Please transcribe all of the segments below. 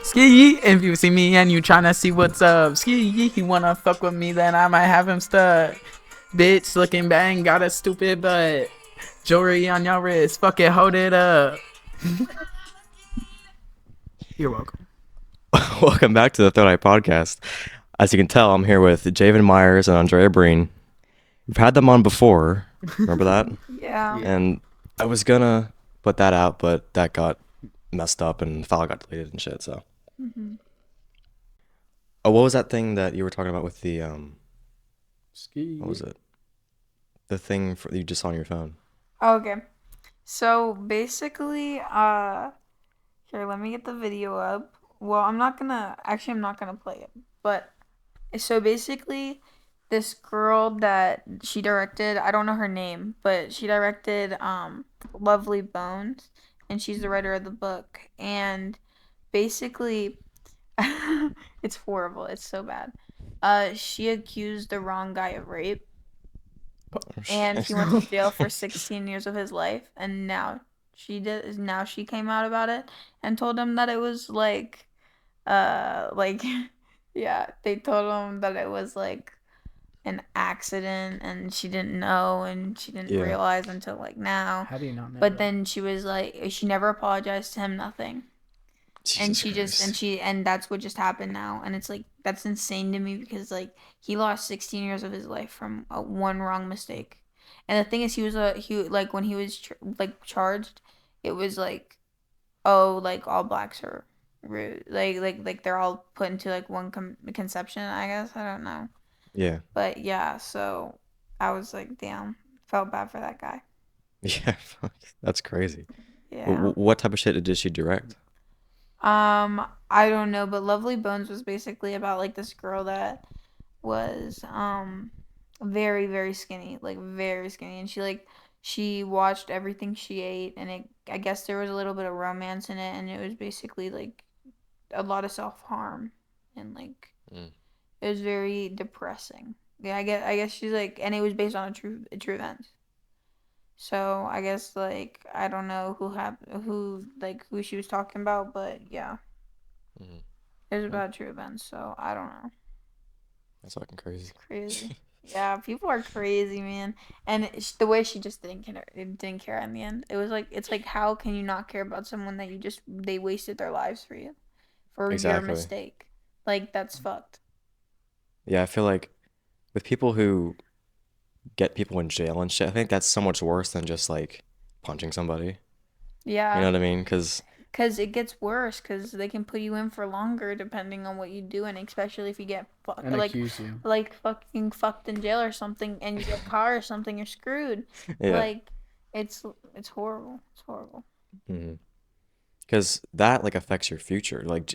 Ski, if you see me and you tryna see what's up, ski, he wanna fuck with me, then I might have him stuck. Bitch, looking bang, got a stupid butt. Jewelry on your wrist, fuck it, hold it up. You're welcome. Welcome back to the Third Eye Podcast. As you can tell, I'm here with Javin Myers and Andrea Breen. We've had them on before. Remember that? Yeah. And I was gonna put that out, but that got messed up and the file got deleted and shit. So, oh, what was that thing that you were talking about with the Ski. What was it? The thing for you just saw on your phone. Okay. So basically, here, let me get the video up. Well, I'm not gonna play it. But so basically, this girl that she directed, I don't know her name, but she directed Lovely Bones, and she's the writer of the book. And basically, it's horrible. It's so bad. She accused the wrong guy of rape, and he went to jail for 16 years of his life, and now she came out about it and told him that it was like yeah, they told him that it was like an accident, and she didn't know, and she didn't Yeah. realize until like now. How do you not know But that? then she was like, she never apologized to him, nothing. And Jesus she just Christ. and that's what just happened now, and it's like that's insane to me because like he lost 16 years of his life from one wrong mistake. And the thing is, he like when he was charged, it was like, oh, like all blacks are rude, like they're all put into like one conception, I guess. I don't know. Yeah. But yeah, so I was like, damn, felt bad for that guy. Yeah. Fuck. That's crazy. Yeah. What type of shit did she direct? I don't know, but Lovely Bones was basically about like this girl that was very, very skinny, like very skinny, and she watched everything she ate, and I guess there was a little bit of romance in it, and it was basically like a lot of self-harm, and like Mm. it was very depressing. Yeah, I guess she's like, and it was based on a true event. So I guess like I don't know who she was talking about, but yeah. Mm. It was about true events, so I don't know. That's fucking crazy. Crazy. Yeah, people are crazy, man. And the way she just didn't care in the end. It was like, it's like, how can you not care about someone that they wasted their lives for you, for your Exactly. mistake? Like, that's fucked. Yeah, I feel like with people who get people in jail and shit, I think that's so much worse than just like punching somebody. You know Yeah, what I mean? Because because it gets worse, because they can put you in for longer depending on what you do, and especially if you get And accuse you. like fucking fucked in jail or something, and you get caught or something, you're screwed. yeah, Like, it's horrible. It's horrible. because that like affects your future. Like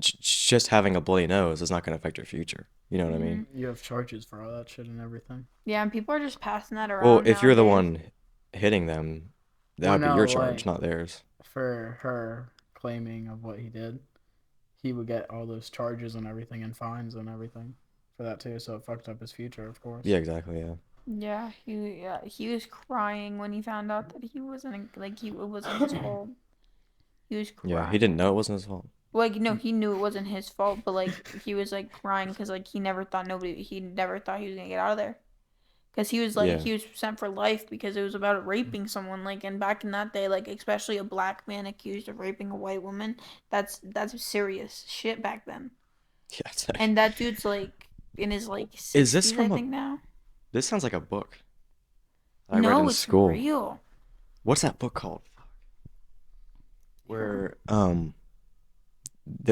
just having a bloody nose is not going to affect your future. You know what I mean? You have charges for all that shit and everything. Yeah, and people are just passing that Well, around if you're the nowadays. one hitting them, that Well, would be no, your charge, like not theirs. for her claiming of what he did, he would get all those charges and everything and fines and everything for that too. So it fucked up his future, of course. Yeah, exactly. Yeah. He was crying when he found out that it wasn't his fault. He was Yeah, he didn't crying. know it wasn't his fault. Like, no, he knew it wasn't his fault, but like he was like crying because like he never thought he was gonna get out of there. Because Yeah. he was sent for life because it was about raping someone, like, and back in that day, like, especially a black man accused of raping a white woman, that's serious shit back then. Yeah. And that dude's like in his like Is this 60s, I from a? think now. This sounds like a book I read No, in it's school. real. What's that book called? Where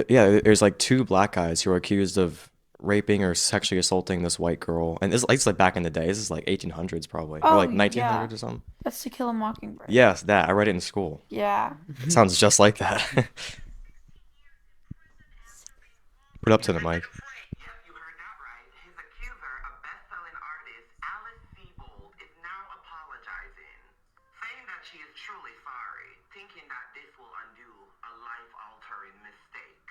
yeah, there's like two black guys who are accused of raping or sexually assaulting this white girl, and it's like back in the day. This is like 1800s probably, or Oh like yeah, 1900s or something. that's To Kill a Mockingbird. Yes, that I read it in school. Yeah. It sounds just like that. Put up to the mic. Yep, you heard that right. His accuser, a best-selling artist, Alice Sebold, is now apologizing, saying that she is truly sorry, thinking that this will undo a life-altering mistake.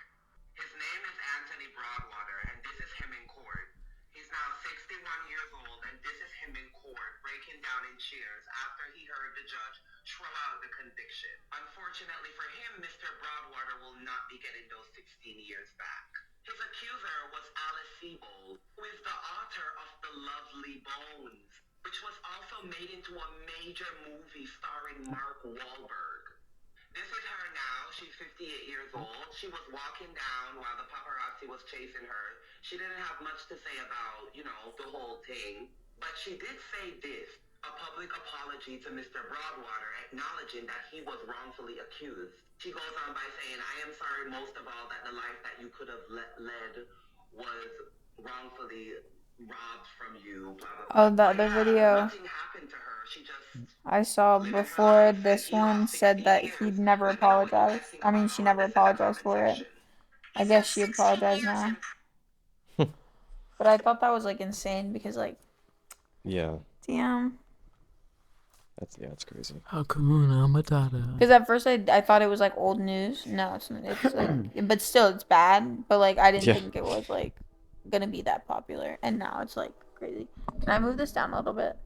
His name is Anthony Broadwater, and this is him in court. He's now 61 years old, and this is him in court, breaking down in cheers after he heard the judge throw out the conviction. Unfortunately for him, Mr. Broadwater will not be getting those 16 years back. His accuser was Alice Sebold, who is the author of The Lovely Bones, which was also made into a major movie starring Mark Wahlberg. This is her now. She's 58 years old. She was walking down while the paparazzi was chasing her. She didn't have much to say about, the whole thing. But she did say this, a public apology to Mr. Broadwater, acknowledging that he was wrongfully accused. She goes on by saying, I am sorry most of all that the life that you could have led was wrongfully robbed from you, blah, blah, blah. Oh, the other video Nothing happened to her. She just I saw before this one said that he'd never apologized. I mean, she never apologized for it. I guess she apologized now. But I thought that was like insane because like, Yeah. damn. That's crazy. Hakuna Matata. Because at first I thought it was like old news. No, it's like, but still it's bad. But like I didn't think it was like gonna be that popular, and now it's like crazy. Can I move this down a little bit?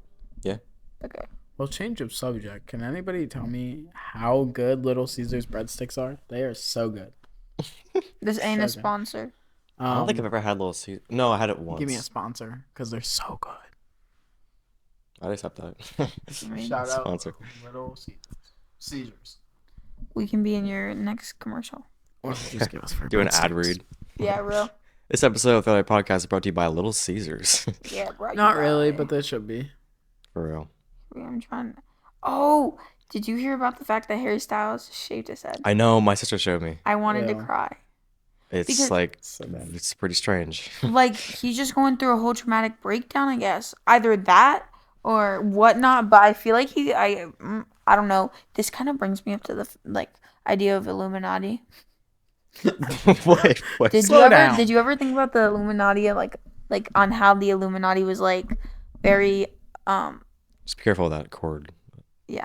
Yeah. Okay. Well, change of subject. Can anybody tell me how good Little Caesars breadsticks are? They are so good. This ain't So a good. sponsor. I don't think I've ever had Little Caesar. No, I had it once. Give me a sponsor because they're so good. I'd accept that. Shout out Sponsor. Little Caesars. We can be in your next commercial. Or just give us free Do an ad breadsticks. read. Yeah, real. This episode of the other podcast is brought to you by Little Caesars. Yeah, bro. Not really, but they should be. For real. I'm trying. Oh, did you hear about the fact that Harry Styles shaved his head? I know, my sister showed me. I wanted to Yeah. cry. It's Because- like, So bad. it's pretty strange. Like he's just going through a whole traumatic breakdown, I guess. Either that or whatnot. But I feel like I don't know. This kind of brings me up to the idea of Illuminati. Wait. Slow down. Did you ever think about the Illuminati, like on how the Illuminati was like very Just be careful of that cord. yeah,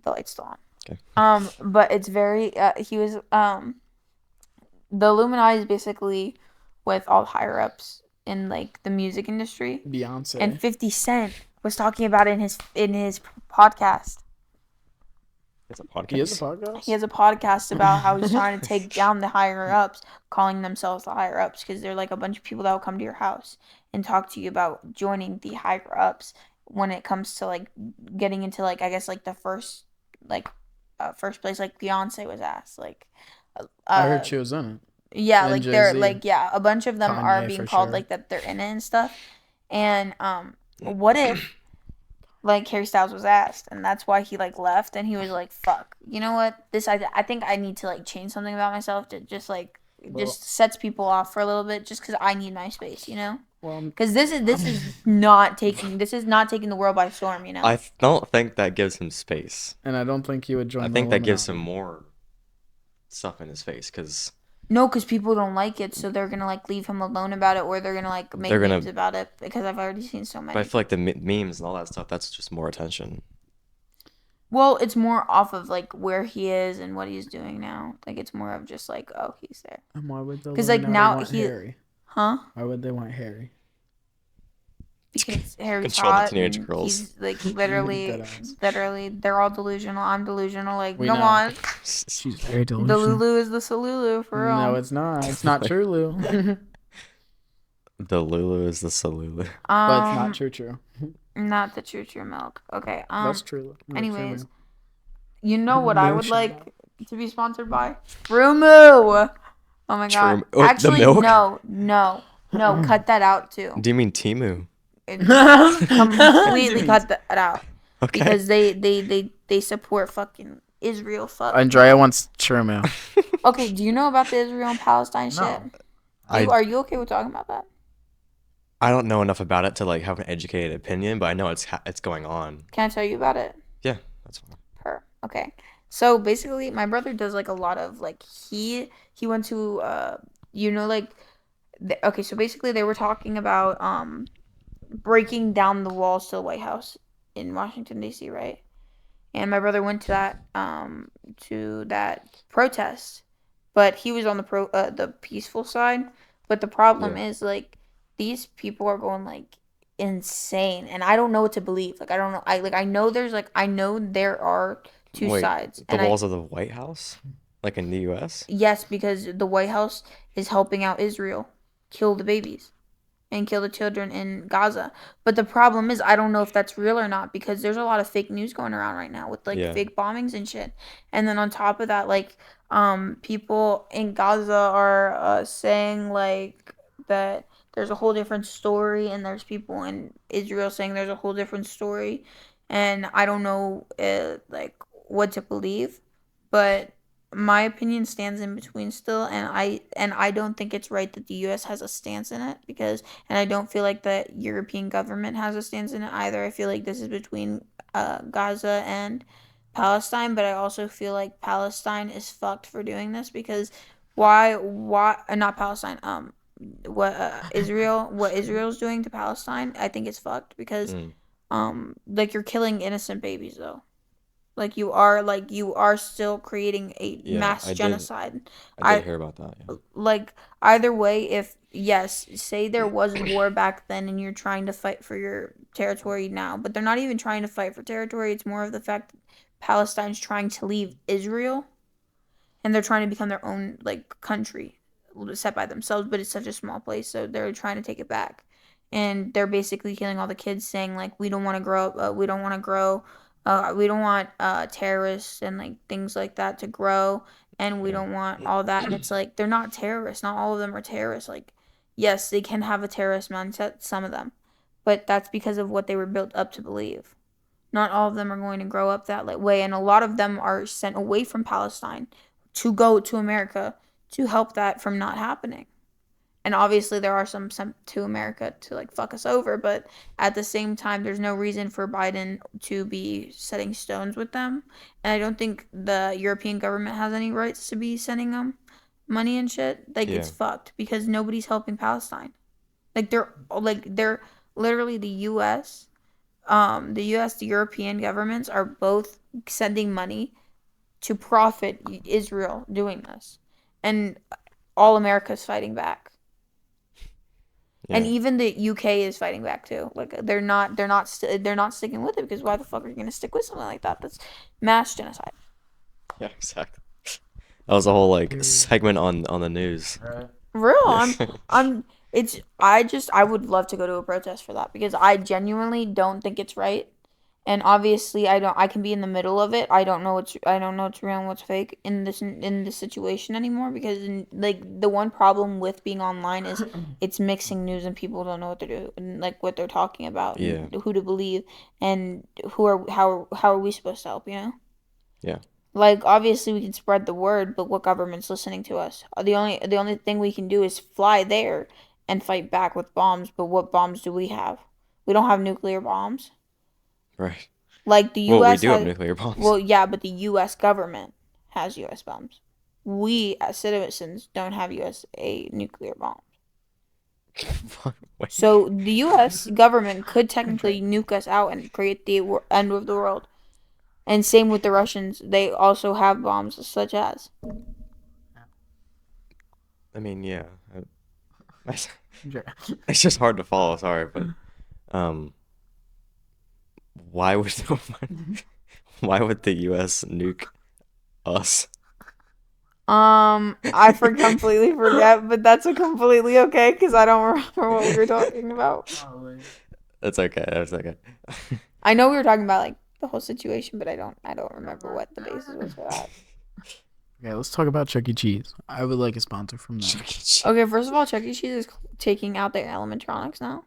the light's still on. Okay. But it's very he was the Illuminati is basically with all higher ups in like the music industry, Beyonce. and 50 Cent was talking about it in his podcast. It's a podcast. He has a podcast? He has a podcast about how he's trying to take down the higher ups, calling themselves the higher ups because they're like a bunch of people that will come to your house and talk to you about joining the higher ups when it comes to like getting into like I guess like the first place like Beyonce was asked like I heard she was in it. yeah And like they're Jay-Z. like yeah a bunch of them are Kanye being for called sure. like that they're in it and stuff and what if like Harry Styles was asked and that's why he like left and he was like fuck you know what this I think I need to like change something about myself to just like just sets people off for a little bit just because I need my space, you know. Well, Because this is not taking the world by storm, you know. I don't think that gives him space. and I don't think he would join I the think that gives him Illuminati. more stuff in his face because No, because people don't like it, so they're gonna like leave him alone about it, or they're gonna like make They're gonna- memes about it. Because I've already seen so but many. I feel like the memes and all that stuff, that's just more attention. Well, it's more off of like where he is and what he's doing now. Like it's more of just like, oh, he's there. And why would the 'Cause, like, Illuminati now want he- Harry? Huh? Why would they want Harry? Because Harry's Control the hot. teenage and girls. He's like literally, Deadass. they're all delusional. I'm delusional. Like, We come know. on. She's very The delusional. Lulu is the Salulu for real. No, it's not. It's not true, Lou. The Lulu is the Salulu. But it's not true. Not the true milk. Okay. That's true. Lou. Anyways, you know what I would Lotion. like to be sponsored by? Rumu. Oh my god. Oh, the Actually, milk? no. Cut that out too. Do you mean Timu? Completely cut that out Okay. because they support fucking Israel. Fuck. Andrea wants Churmu. Okay. Do you know about the Israel and Palestine shit? Are you okay with talking about that? I don't know enough about it to like have an educated opinion, but I know it's going on. Can I tell you about it? Yeah, that's fine. Okay. So basically, my brother does like a lot of like he went to okay. So basically, they were talking about breaking down the walls to the White House in Washington D.C. Right, and my brother went to that protest, but he was on the peaceful side. But the problem is like these people are going like insane, and I don't know what to believe. Like I don't know. I know there are two Wait, sides. the walls of the White House, like in the U.S. Yes, because the White House is helping out Israel kill the babies and kill the children in Gaza. But the problem is, I don't know if that's real or not, because there's a lot of fake news going around right now with Yeah. fake bombings and shit. And then on top of that, people in Gaza are saying that there's a whole different story, and there's people in Israel saying there's a whole different story, and I don't know what to believe, but my opinion stands in between still, and I don't think it's right that the US has a stance in it, and I don't feel like the European government has a stance in it either. I feel like this is between Gaza and Palestine, but I also feel like Palestine is fucked for doing this, because why not Palestine, what Israel's doing to Palestine, I think it's fucked, because you're killing innocent babies though. You are still creating a mass genocide. I did hear about that. Yeah. Either way, if yes, say there was war back then and you're trying to fight for your territory now, but they're not even trying to fight for territory. It's more of the fact that Palestine's trying to leave Israel, and they're trying to become their own country set by themselves, but it's such a small place, so they're trying to take it back. And they're basically killing all the kids, saying we don't want to grow up, we don't want to grow, we don't want terrorists and things like that to grow, and we don't want all that. And it's they're not terrorists. Not all of them are terrorists. Yes, they can have a terrorist mindset, some of them, but that's because of what they were built up to believe. Not all of them are going to grow up that way, and a lot of them are sent away from Palestine to go to America to help that from not happening. And obviously there are some sent to America to fuck us over, but at the same time, there's no reason for Biden to be setting stones with them. And I don't think the European government has any rights to be sending them money and shit. It's fucked, because nobody's helping Palestine. They're literally the US, the European governments are both sending money to profit Israel doing this. And all America's fighting back. Yeah. And even the UK is fighting back too. They're not sticking with it, because why the fuck are you gonna stick with something like that? That's mass genocide. Yeah, exactly. That was a whole segment on the news. Real, I would love to go to a protest for that, because I genuinely don't think it's right. And obviously I can be in the middle of it. I don't know what's real and what's fake in this situation anymore, because the one problem with being online is it's mixing news, and people don't know what they're doing, what they're talking about, and who to believe, and how are we supposed to help, Yeah. Obviously we can spread the word, but what government's listening to us? The only thing we can do is fly there and fight back with bombs, but what bombs do we have? We don't have nuclear bombs. Right. The U.S. Well, we do have nuclear bombs. Well, yeah, but the U.S. government has U.S. bombs. We, as citizens, don't have USA nuclear bombs. So the U.S. government could technically nuke us out and create the end of the world. And same with the Russians. They also have bombs, such as. I mean, yeah. It's just hard to follow. Sorry, but why would the U.S. nuke us? I completely forget, but that's completely okay, because I don't remember what we were talking about. That's okay. That's okay. I know we were talking about the whole situation, but I don't remember what the basis was for that. Okay, let's talk about Chuck E. Cheese. I would like a sponsor from them. Okay, first of all, Chuck E. Cheese is taking out their animatronics now,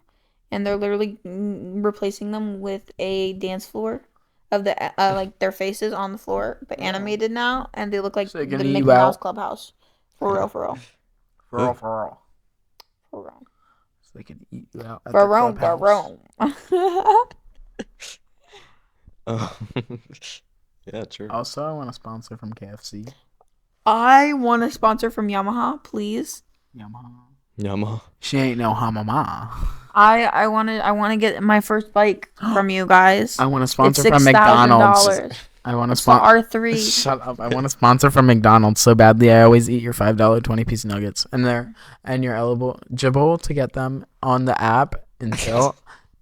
and they're literally replacing them with a dance floor of the their faces on the floor, but animated now, and they look like the Mickey Mouse Clubhouse. For real. For real. So they can eat you out at the clubhouse. Yeah, true. Also, I want a sponsor from KFC. I want a sponsor from Yamaha, please. Yamaha. She ain't no hamama. I want to get my first bike from you guys. I want a sponsor from McDonald's. I want a sponsor. R3. Shut up. I want a sponsor from McDonald's so badly. I always eat your $5 20-piece nuggets, and you're eligible to get them on the app until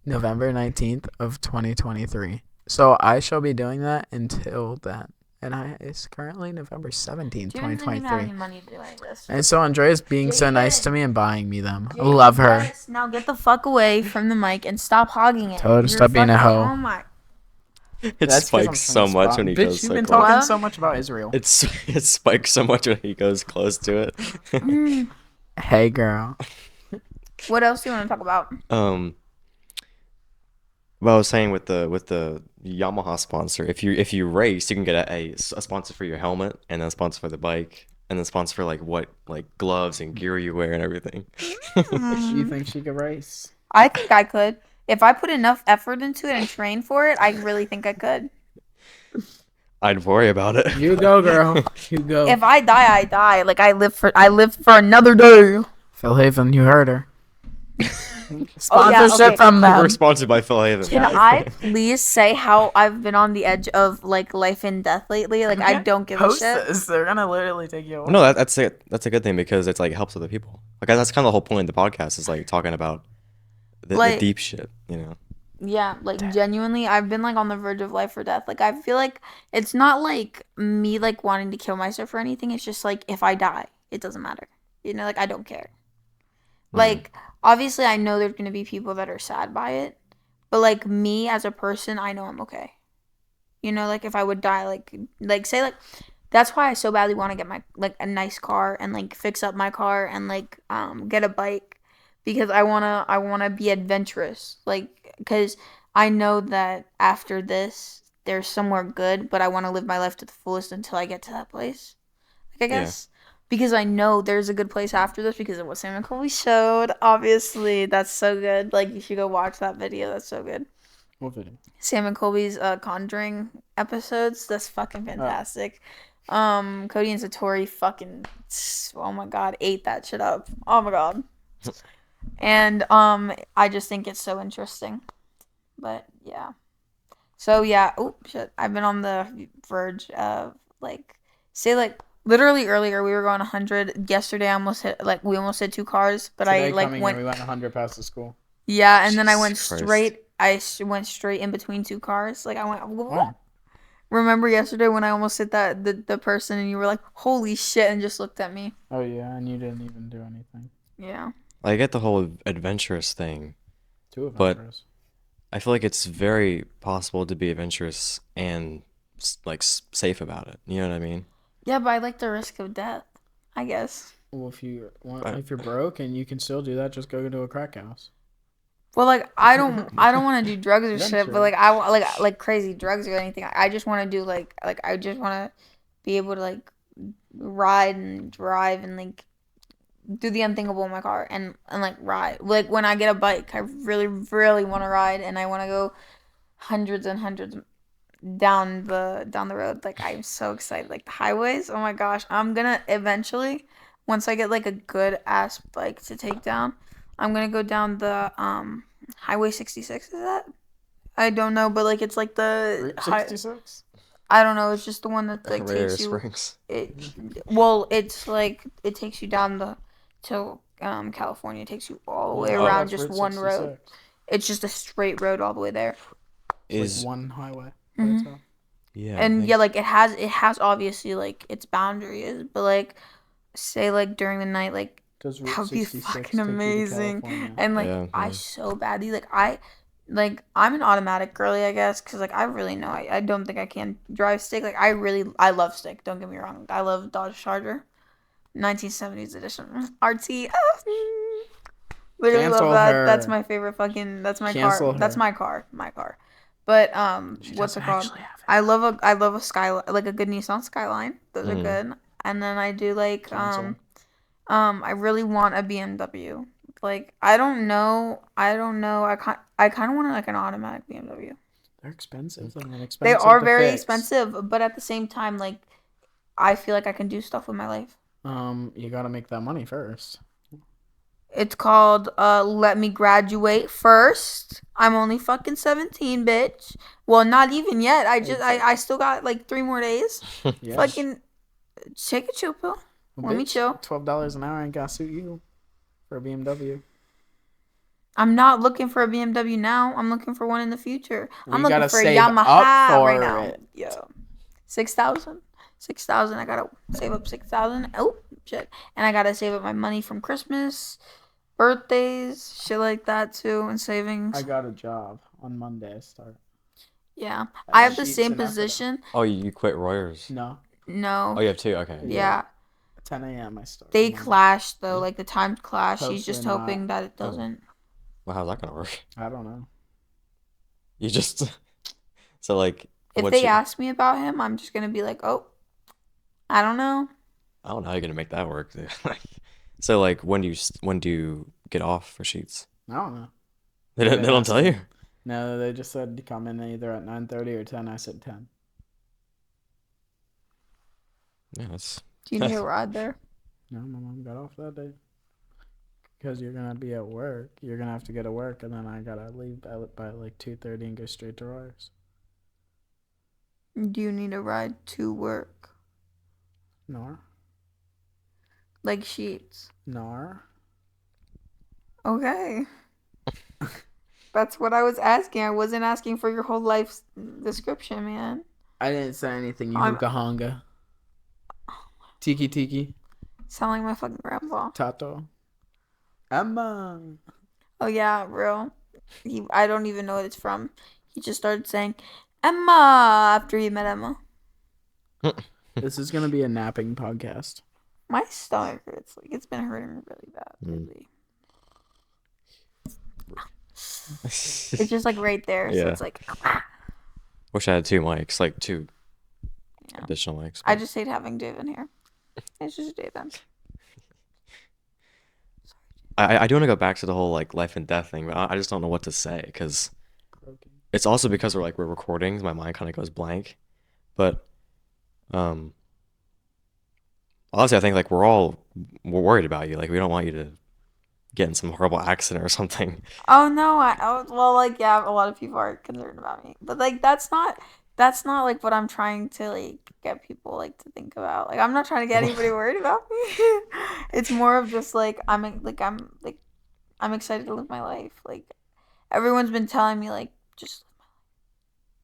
November 19th of 2023. So I shall be doing that until then. And it's currently November 17th, Javin doesn't even have any 2023. money to do any of this. And so Andrea's being so nice to Javin. me and buying me them. I love her. Yes, now get the fuck away from the mic and stop hogging it. Tell her to stop being a hoe. Oh my. It That's 'cause I'm spikes so trying to much spot- when he Bitch, goes you've so been close. talking What? so much about Israel. It spikes so much when he goes close to it. Hey, girl. What else do you want to talk about? Well, I was saying with the Yamaha sponsor, if you race, you can get a sponsor for your helmet, and then a sponsor for the bike, and then a sponsor for what gloves and gear you wear and everything. You think she could race? I think I could. If I put enough effort into it and train for it, I really think I could. I'd worry about it. You go, girl. You go. If I die, I die. Like I live for another day. Phil Haven, you heard her. Oh, yeah, Sponsorship okay. from them. We're sponsored by Phil Haven. Can I please say how I've been on the edge of life and death lately? Like I don't give a Post shit. this. They're gonna literally take you away. No, that's a good thing because it's helps other people. That's kind of the whole point of the podcast is talking about the deep shit, Yeah, genuinely, I've been on the verge of life or death. I feel like it's not me wanting to kill myself or anything. It's just if I die, it doesn't matter. I don't care. Obviously, I know there's gonna be people that are sad by it, but me as a person, I know I'm okay. If I would die, say that's why I so badly want to get my a nice car and fix up my car and get a bike because I wanna be adventurous. Because I know that after this, there's somewhere good, but I want to live my life to the fullest until I get to that place. I guess. Yeah. Because I know there's a good place after this because of what Sam and Colby showed. Obviously, that's so good. You should go watch that video. That's so good. What video? Sam and Colby's Conjuring episodes. That's fucking fantastic. Oh. Cody and Satori fucking, oh my god, ate that shit up. Oh my god. And I just think it's so interesting. But yeah. So yeah, oh shit. I've been on the verge of literally earlier we were going 100. Yesterday I almost hit we almost hit 2 cars, but Today I we went 100 past the school. Yeah, and then I went Jesus straight. I went straight in between 2 cars. I went. Oh. Remember yesterday when I almost hit the person and you were like, "Holy shit!" and just looked at me. Oh yeah, and you didn't even do anything. Yeah. I get the whole adventurous thing. Too adventurous. But I feel like it's very possible to be adventurous and safe about it. You know what I mean? Yeah, but I like the risk of death, I guess. Well, if you're broke and you can still do that, just go to a crack house. Well, I don't want to do drugs or shit, but I want crazy drugs or anything. I just want to do I just want to be able to ride and drive and do the unthinkable in my car and ride. When I get a bike, I really really want to ride and I want to go hundreds and hundreds down the road. I'm so excited. The highways, oh my gosh, I'm gonna eventually, once I get a good ass bike to take down, I'm gonna go down the highway 66. Is that? I don't know, but it's the Route 66. I don't know. It's just the one that takes you. Springs. It's it takes you down to California. It takes you all the way around just Route one 66. road. It's just a straight road all the way there. Is one highway. Mm-hmm. Yeah. And yeah, it has obviously its boundaries, but say during the night Does that would be fucking take you to amazing. California? And Yeah. I so badly I'm an automatic girly, I guess, because I really know I don't think I can drive stick. I love stick. Don't get me wrong. I love Dodge Charger, 1970s edition, RT. Literally Cancel love that. her. That's my favorite fucking. That's my Cancel car. her. That's my car. My car. But what's it called? I love a Skyline, a good Nissan Skyline. Those are good. And then I do Cancel. I really want a BMW. I don't know. I kind of want an automatic BMW. They're expensive. They are very expensive, but at the same time, I feel like I can do stuff with my life. You gotta make that money first. It's called Let Me Graduate First. I'm only fucking 17, bitch. Well, not even yet. I still got 3 more days. Yes. Fucking take a chill pill. Well, Let me bitch, chill. $12 an hour ain't gotta suit you for a BMW. I'm not looking for a BMW now. I'm looking for one in the future. I'm We looking gotta for a save up Yamaha for right now. it. Yo, 6,000. 6,000. I gotta save up 6,000. Oh shit! And I gotta save up my money from Christmas, birthdays, shit like that too, and savings. I got a job on Monday. I start. Yeah, I I have have the sheets same and everything. position. Oh, you quit Royers. No, No. Oh, you have two. Okay. Yeah. 10 a.m. I start. They Monday. clashed though, like the times clashed. She's just Hopefully hoping not. that it doesn't. Well, how's that gonna work? I don't know. You just so like If what they you, ask me about him, I'm just gonna be like, oh, I don't know. I don't know how you're gonna make that work. So like when do you get off for sheets? I don't know. They don't, They they don't asked tell me. you. No, they just said to come in either at 9:30 or 10. I said 10. Yeah, that's Do you need a ride there? No, my mom got off that day. Because you're gonna be at work. You're gonna have to get to work, and then I gotta leave by like 2:30 and go straight to Royers. Do you need a ride to work? Nor. Like sheets. Nor. Okay. That's what I was asking. I wasn't asking for your whole life's description, man. I didn't say anything, you I'm- hookah honga. Tiki tiki. Sound like my fucking grandpa. Tato. Emma. Oh yeah, real. I don't even know what it's from. He just started saying Emma after he met Emma. This is gonna be a napping podcast. My stomach hurts. Like it's been hurting really bad lately. It's just like right there, so Yeah. it's like Wish I had two mics, like two Yeah. additional mics. I but- just hate having Javin here. It's just Javin. I do want to go back to the whole like life and death thing, but I just don't know what to say because it's also because we're recording. My mind kind of goes blank, but honestly, I think like we're worried about you. Like we don't want you to get in some horrible accident or something. Oh no, well like yeah, a lot of people are concerned about me. But like that's not like what I'm trying to like get people like to think about. Like I'm not trying to get anybody worried about me. It's more of just like I'm excited to live my life. Like everyone's been telling me like just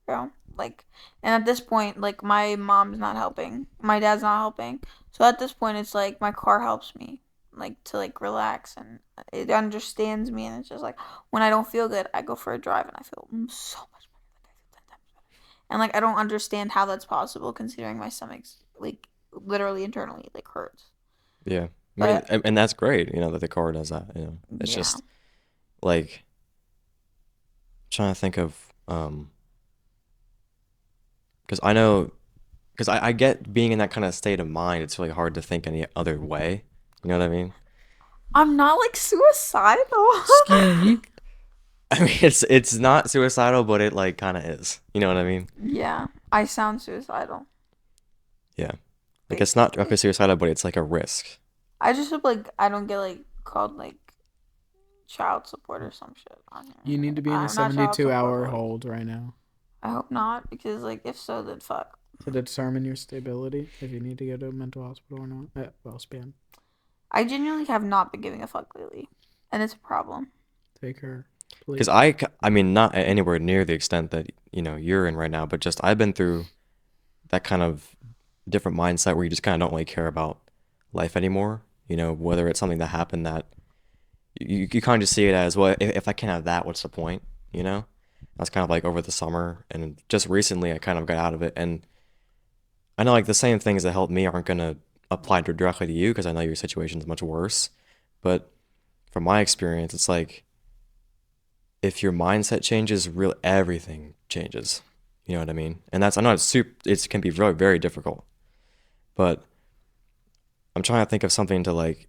live my life. Like and at this point like my mom's not helping. My dad's not helping. So at this point it's like my car helps me like to like relax and it understands me and it's just like when I don't feel good I go for a drive and I feel so much better. Like I feel 10 times better. And like I don't understand how that's possible considering my stomach's like literally internally like hurts. Yeah, I mean, But- and that's great. You know that the car does that. You know, it's Yeah. just like trying to think of because I know because I get being in that kind of state of mind. It's really hard to think any other way. You know what I mean? I'm not like suicidal. I mean, it's not suicidal, but it like kind of is. You know what I mean? Yeah, I sound suicidal. Yeah. Like it's not directly suicidal, but it's like a risk. I just hope like I don't get like called like child support or some shit on here. You need to be in I'm a not child 72-hour support, but hold right now I hope not because like if so then fuck. to determine your stability, if you need to go to a mental hospital or not. Well, spam. I genuinely have not been giving a fuck lately, and it's a problem. Take her, please. Because I mean, not anywhere near the extent that you're in right now, but just I've been through that kind of different mindset where you just kind of don't really care about life anymore. Whether it's something that happened that you kind of just see it as, well, if I can't have that, what's the point? That's kind of like over the summer, and just recently I kind of got out of it, and I know like the same things that helped me aren't gonna apply directly to you because I know your situation is much worse, but from my experience, it's like if your mindset changes, everything changes. You know what I mean? And I know it can be very, very difficult, but I'm trying to think of something to like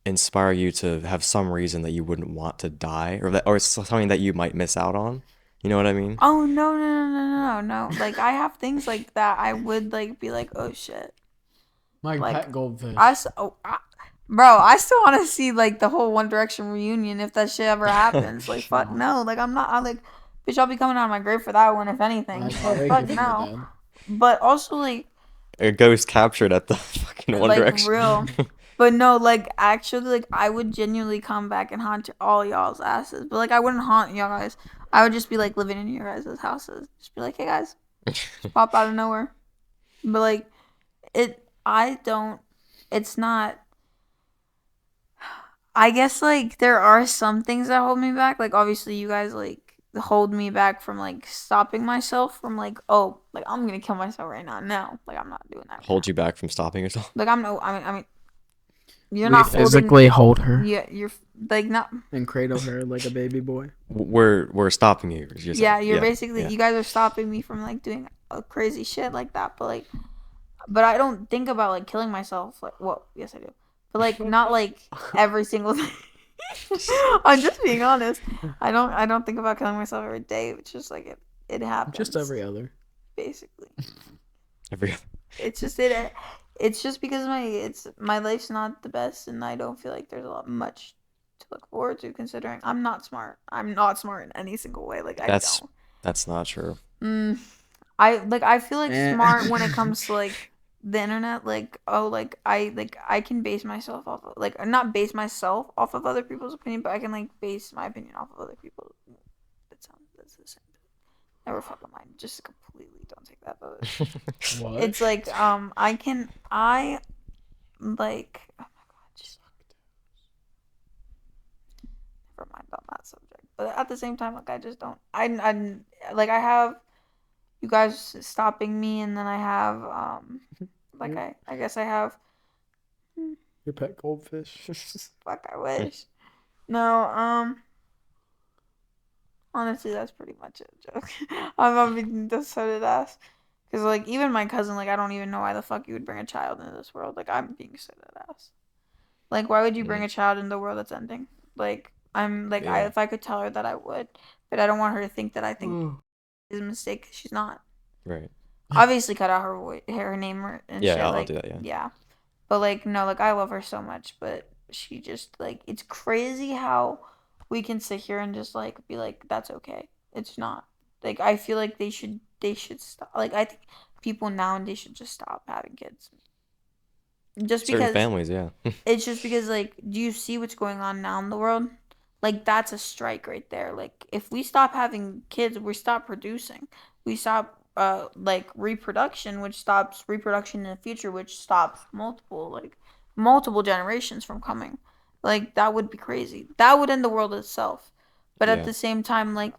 inspire you to have some reason that you wouldn't want to die, or something that you might miss out on. You know what I mean? Oh no! Like I have things like that. I would like be like, oh shit. My like, pet goldfish. Bro, I still want to see like the whole One Direction reunion if that shit ever happens. Like fuck no. Like I'm like, bitch, I'll be coming out of my grave for that one if anything. I'm So not fuck waking no. from the But also like A ghost captured at the fucking One like Direction. real. But no, like actually, like I would genuinely come back and haunt all y'all's asses. But like I wouldn't haunt y'all guys. I would just be like living in your guys' houses. Just be like, hey guys, just pop out of nowhere. But like I don't. It's not. I guess like there are some things that hold me back. Like obviously you guys like hold me back from like stopping myself from like, oh, like I'm gonna kill myself right now. No, like I'm not doing that. Right Hold now. you back from stopping yourself? Like I mean you're We not physically hold her Yeah, you're like not. and cradle her like a baby boy. We're stopping you. Yeah, you're basically yeah. you guys are stopping me from like doing crazy shit like that. But I don't think about like killing myself. Like, well, yes I do, but like not like every single day. I'm just being honest. I don't think about killing myself every day. It's just like it happens. Just every other. Basically. Every It's just it's just because my life's not the best, and I don't feel like there's a lot much to look forward to considering I'm not smart. I'm not smart in any single way. Like I that's don't. that's not true. I feel like Eh. smart when it comes to like the internet. Like I can base myself off of like not base myself off of other people's opinion, but I can like base my opinion off of other people. That's the same. Never fuck with mine. Just completely don't take that. But What? it's like I like oh my god, just never mind on that subject. But at the same time, like I just don't. Like I have you guys stopping me, and then I have like I guess I have. Your pet goldfish. Fuck, I wish. No, honestly, that's pretty much it. Joke. I'm being just so dead ass. Cause like even my cousin, like I don't even know why the fuck you would bring a child into this world. Like I'm being so dead ass. Like why would you bring a child into the world that's ending? Like I'm like Yeah. if I could tell her that I would, but I don't want her to think that I think is a mistake. 'Cause she's not. Right. Obviously, cut out her name and Yeah, shit. I'll Like do that, yeah. yeah, but like no, like I love her so much, but she just like it's crazy how we can sit here and just like be like that's okay. It's not. Like I feel like they should stop. Like I think people nowadays should just stop having kids. Just Certain because families, yeah. it's just because like do you see what's going on now in the world? Like that's a strike right there. Like if we stop having kids, we stop producing. We stop like reproduction, which stops reproduction in the future, which stops multiple generations from coming. Like that would be crazy. That would end the world itself. But at Yeah. the same time, like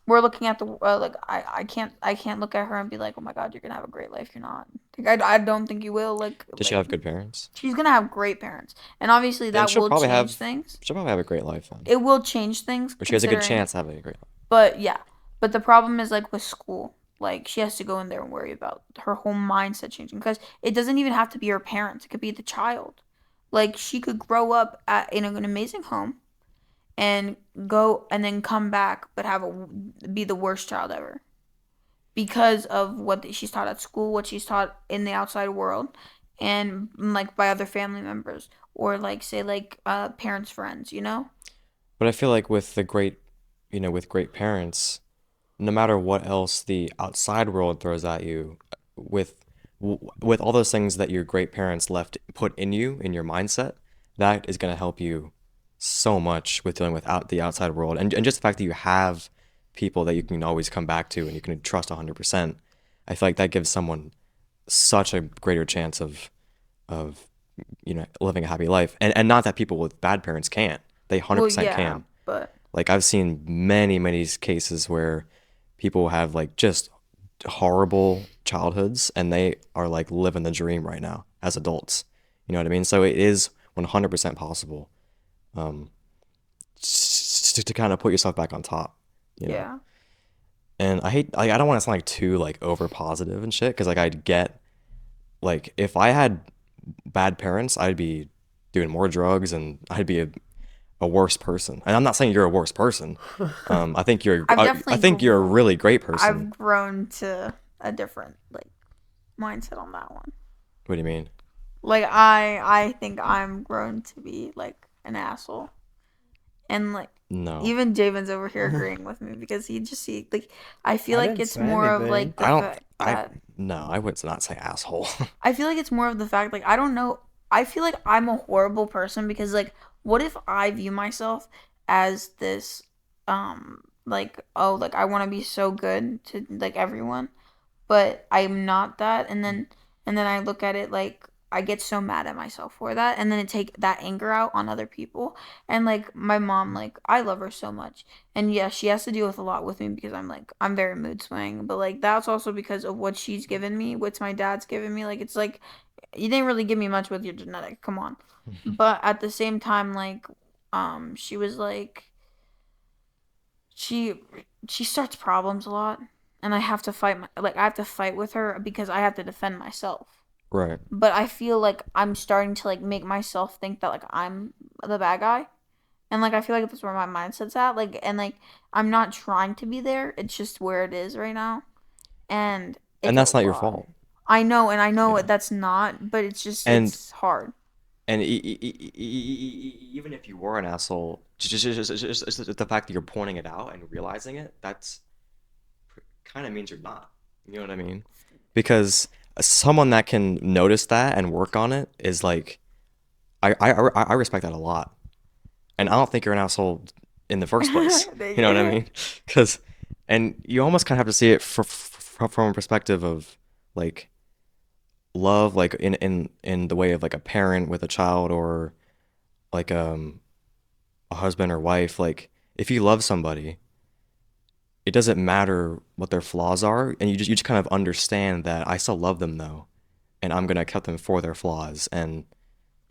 we're looking at the like I can't look at her and be like, oh my god, you're gonna have a great life. You're not. Like I don't think you will. Does she have good parents? she's gonna have great parents, and obviously Then that she'll will probably change have things. she'll probably have a great life then. It will change things. Or she has a good considering- chance of having a great life. But yeah, but the problem is like with school, like she has to go in there and worry about her whole mindset changing because it doesn't even have to be her parents. It could be the child. Like she could grow up in an amazing home, and go and then come back, but be the worst child ever because of what she's taught at school, what she's taught in the outside world, and like by other family members or like say like parents, friends, you know. But I feel like with with great parents, no matter what else the outside world throws at you, with all those things that your great parents put in you in your mindset, that is going to help you so much with dealing with the outside world, and just the fact that you have people that you can always come back to and you can trust 100%. I feel like that gives someone such a greater chance of living a happy life, and not that people with bad parents can't. They 100% can. But Like I've seen many cases where people have like just horrible childhoods and they are like living the dream right now as adults. You know what I mean? So it is 100% possible to kind of put yourself back on top. You know? yeah, And I don't want to sound like too like over positive and shit because like I'd get like if I had bad parents, I'd be doing more drugs and I'd be a worse person. And I'm not saying you're a worse person. I think I think you're a really great person. I've grown to a different like mindset on that one. What do you mean? Like I think I'm grown to be like an asshole, and like No. even Javin's over here agreeing with me because he like I feel I like didn't it's say more of anything. like the I don't fact that no, I would not say asshole. I feel like it's more of the fact like I don't know I feel like I'm a horrible person because like what if I view myself as this like oh like I want to be so good to like everyone, but I'm not that, and then I look at it like I get so mad at myself for that, and then it take that anger out on other people. And like my mom, like I love her so much, and yeah, she has to deal with a lot with me because I'm very mood swing, but like that's also because of what she's given me, what my dad's given me. Like it's like you didn't really give me much with your genetic, come on. But at the same time, like she was like she she starts problems a lot, and I have to fight like I have to fight with her because I have to defend myself. Right. But I feel like I'm starting to like make myself think that like I'm the bad guy. And like I feel like that's where my mindset's at. Like and like I'm not trying to be there. It's just where it is right now. And And it's a that's not your lot. fault. I know, and I know Yeah. that's not, but it's just And it's hard. and even if you were an asshole, just the fact that you're pointing it out and realizing it, that's kind of means you're not. You know what I mean? Because someone that can notice that and work on it is like, I respect that a lot. And I don't think you're an asshole in the first place. Thank You know what I you. mean? Because, and you almost kind of have to see it from a perspective of like love, like in the way of like a parent with a child, or like a husband or wife. Like if you love somebody, it doesn't matter what their flaws are, and you just kind of understand that I still love them though, and I'm gonna accept them for their flaws. And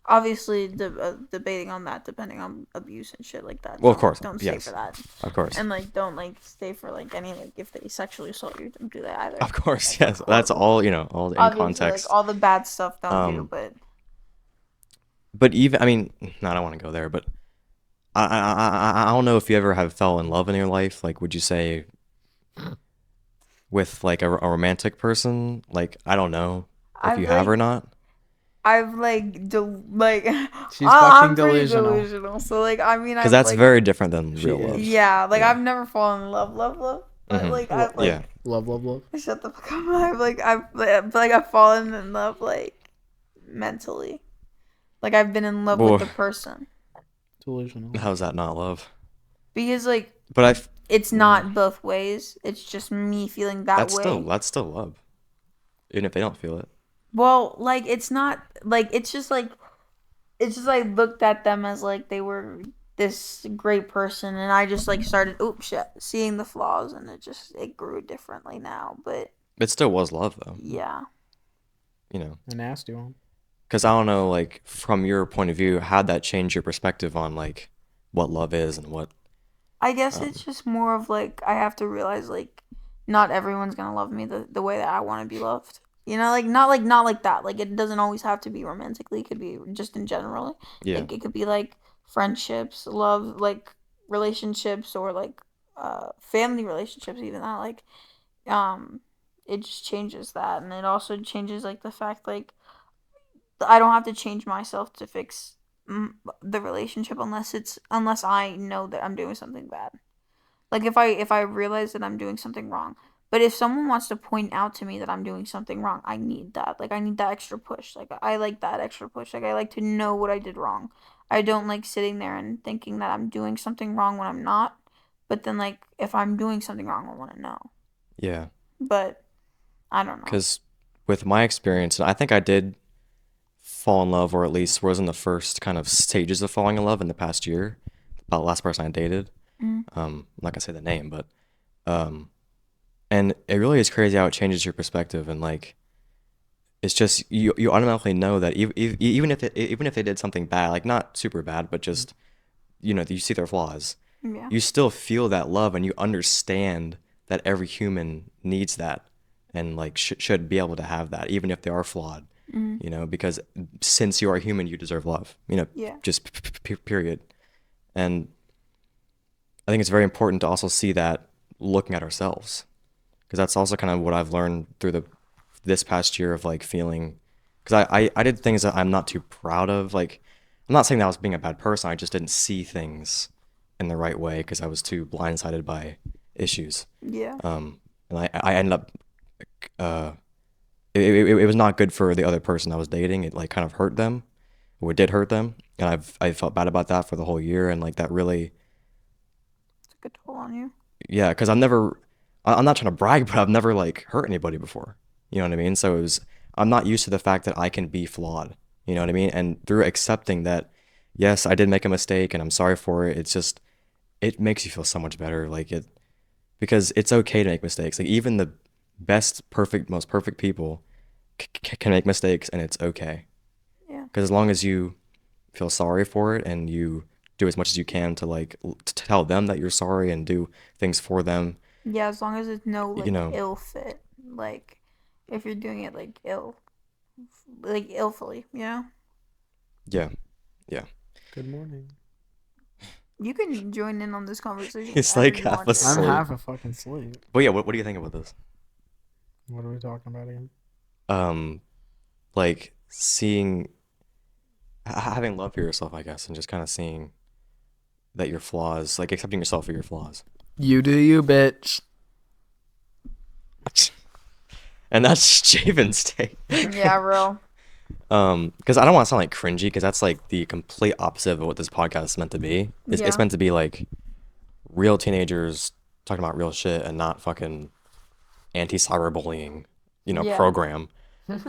Obviously, debating on that, depending on abuse and shit like that. well, of course, Don't stay for yes, that, of course, and like don't like stay for like any like if they sexually assault you, don't do that either. of course, That's yes. like That's horrible. all, all in Obviously, like context. all the bad stuff don't do, Um, but even, I mean, no, I don't want to go there, but I don't know if you ever have fell in love in your life. Like, would you say with like a romantic person? Like, I don't know if I've you have or like not. I've like like She's fucking I'm pretty delusional. delusional. So like I mean Because I've that's like very different than She real love. is. yeah like Yeah. I've never fallen in love, but like I've Yeah. like Love, love, love. shut the fuck up. I've fallen in love like mentally. Like I've been in love with Well, the person Delusional. how's that not love? because like But it's not both ways. It's just me feeling that way. that's still love, even if they don't feel it. Well, like it's not like it's just I looked at them as like they were this great person, and I just like started oops shit seeing the flaws, and it grew differently now. But It still was love though, yeah, you know. A nasty one. Because I don't know, like from your point of view, how'd that change your perspective on like what love is and what? I guess Um, it's just more of like I have to realize like not everyone's gonna love me the way that I want to be loved. You know, not like that. Like it doesn't always have to be romantically. It could be just in general. yeah, Like it could be like friendships, love, like relationships, or like family relationships. Even that um, it just changes that, and it also changes like the fact like I don't have to change myself to fix the relationship unless I know that I'm doing something bad. Like if I realize that I'm doing something wrong. But if someone wants to point out to me that I'm doing something wrong, I need that. Like I need that extra push. Like I like that extra push. Like I like to know what I did wrong. I don't like sitting there and thinking that I'm doing something wrong when I'm not. But then like if I'm doing something wrong, I want to know. yeah. But I don't know. Because with my experience, and I think I did fall in love, or at least was in the first kind of stages of falling in love in the past year. About the last person I dated. Mm. I'm not gonna say the name, but um, and it really is crazy how it changes your perspective, and like it's just you automatically know that even if they did something bad, like not super bad, but just you see their flaws, Yeah. you still feel that love, and you understand that every human needs that, and like should be able to have that, even if they are flawed. Mm. Because since you are human, you deserve love. Yeah. Just period. And I think it's very important to also see that looking at ourselves, because that's also kind of what I've learned through this past year of like feeling, because I did things that I'm not too proud of. Like, I'm not saying that I was being a bad person. I just didn't see things in the right way because I was too blindsided by issues. Yeah. And I ended up, it was not good for the other person I was dating. It like kind of hurt them. it did hurt them, and I felt bad about that for the whole year, and like that really, Took a toll on you. yeah, because I'm not trying to brag, but I've never like hurt anybody before. You know what I mean? So I'm not used to the fact that I can be flawed. You know what I mean? And through accepting that, yes, I did make a mistake and I'm sorry for it, it makes you feel so much better. Because it's okay to make mistakes. Like even the most perfect people can make mistakes, and it's okay. Yeah. Because as long as you feel sorry for it and you do as much as you can to to tell them that you're sorry and do things for them, Yeah, as long as it's no like you know, ill fit. Like if you're doing it like illfully, you know? yeah, yeah. Good morning. You can join in on this conversation. It's whenever like you half want to. asleep. I'm Sleep. half a fucking sleep. But yeah, what do you think about this? What are we talking about again? Like having love for yourself, I guess, and just kind of seeing that your flaws, like accepting yourself for your flaws. You do you, bitch. And that's Javen's take. Yeah, bro. Because I don't want to sound like cringy, because that's like the complete opposite of what this podcast is meant to be. It's Yeah. meant to be like real teenagers talking about real shit and not fucking anti-cyberbullying, Yeah. program.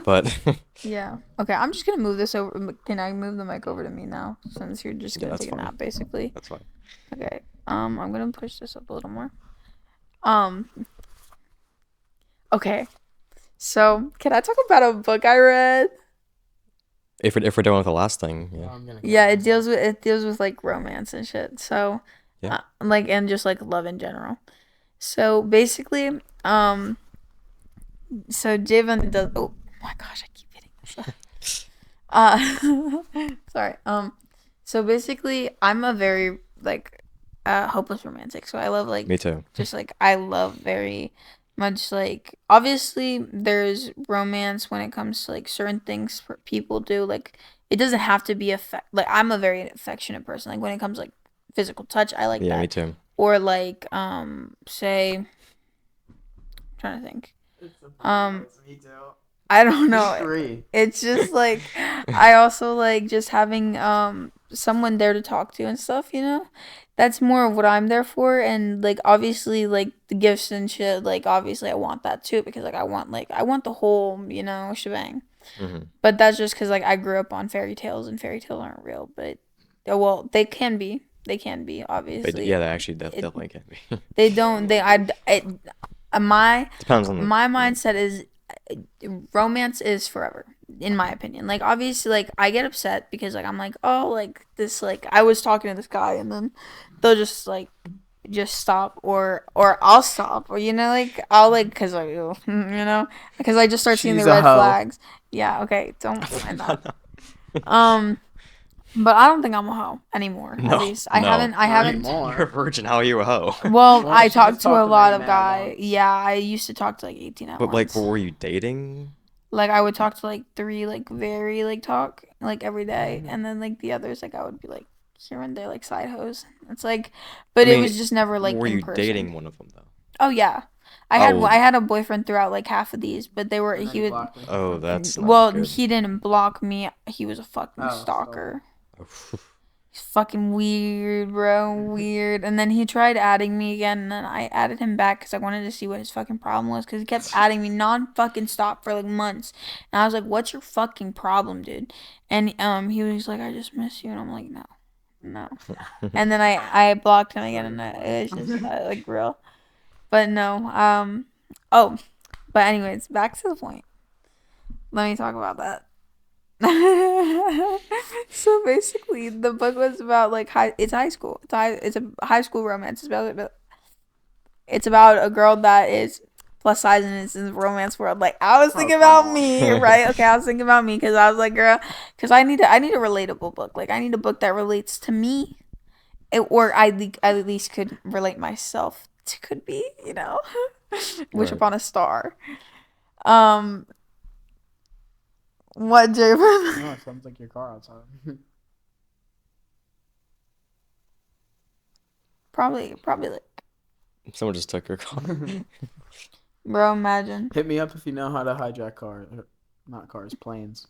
But Yeah. Okay, I'm just gonna move this over. Can I move the mic over to me now? Since you're just gonna that's take a fine. nap, basically. That's fine. Okay. I'm gonna push this up a little more. Okay. So, can I talk about a book I read? If we're done with the last thing, yeah. I'm gonna Yeah, it deals with like romance and shit. So, Yeah. like and just like love in general. So basically, so Javin does. Oh my gosh, I keep hitting this. Sorry. So basically, I'm a very like hopeless romantic. So I love like Me too. just like I love very much like obviously there's romance when it comes to like certain things people do, like it doesn't have to be like I'm a very affectionate person, like when it comes to, like physical touch, I like Yeah, that. me too. Or like say I'm trying to think, Me too. I don't know. Three. It's just like I also like just having someone there to talk to and stuff, you know? That's more of what I'm there for, and like obviously like the gifts and shit, like obviously I want that too, because like I want the whole, you know, shebang. Hmm. But that's just cuz like I grew up on fairy tales, and fairy tales aren't real, but well, they can be. They can be, obviously. Yeah, they actually definitely can be. They don't my Depends on my mindset is romance is forever, in my opinion. Like obviously like I get upset because like I'm like, oh, like this, like I was talking to this guy and then they'll just stop, or I'll stop, or you know, like I'll like because like you know, because I just start seeing the She's a red hoe. flags. Yeah, okay, don't mind that. But I don't think I'm a hoe anymore. No, At least I no. haven't. I Not haven't. anymore. You're a virgin. How are you a hoe? Well, Well, I she talked just to talked a to lot many of men guys. once. Yeah, I used to talk to like 18 at But like, once. were you dating? Like I would talk to like 3, like very like talk like every day, and then like the others like I would be like here and there like side hoes. It's like, but I it mean, was just never like were in you person. dating one of them though? Oh yeah, Oh. I had a boyfriend throughout like half of these, but they were And then he would. blocked me. Oh, that's not Well, good. he didn't block me. He was a fucking Oh, stalker. Oh, He's fucking weird, bro. Weird. And then he tried adding me again, and then I added him back because I wanted to see what his fucking problem was, because he kept adding me non-fucking stop for like months. And I was like, what's your fucking problem, dude? And he was like, I just miss you. And I'm like, no. And then I blocked him again, and it was just like real. But no. Oh. But anyways, back to the point. Let me talk about that. So basically the book was about like it's high school. It's a high school romance. It's about a girl that is plus size and is in the romance world. Like I was thinking about me, right? Okay, I was thinking about me because I was like, girl, because I need a relatable book. Like I need a book that relates to me, or I at least could relate myself to, could be, you know, wish Right. upon a star. What, Javin? No, it sounds like your car outside. Probably like, Someone just took your car. bro, imagine. Hit me up if you know how to hijack cars. Not cars, planes.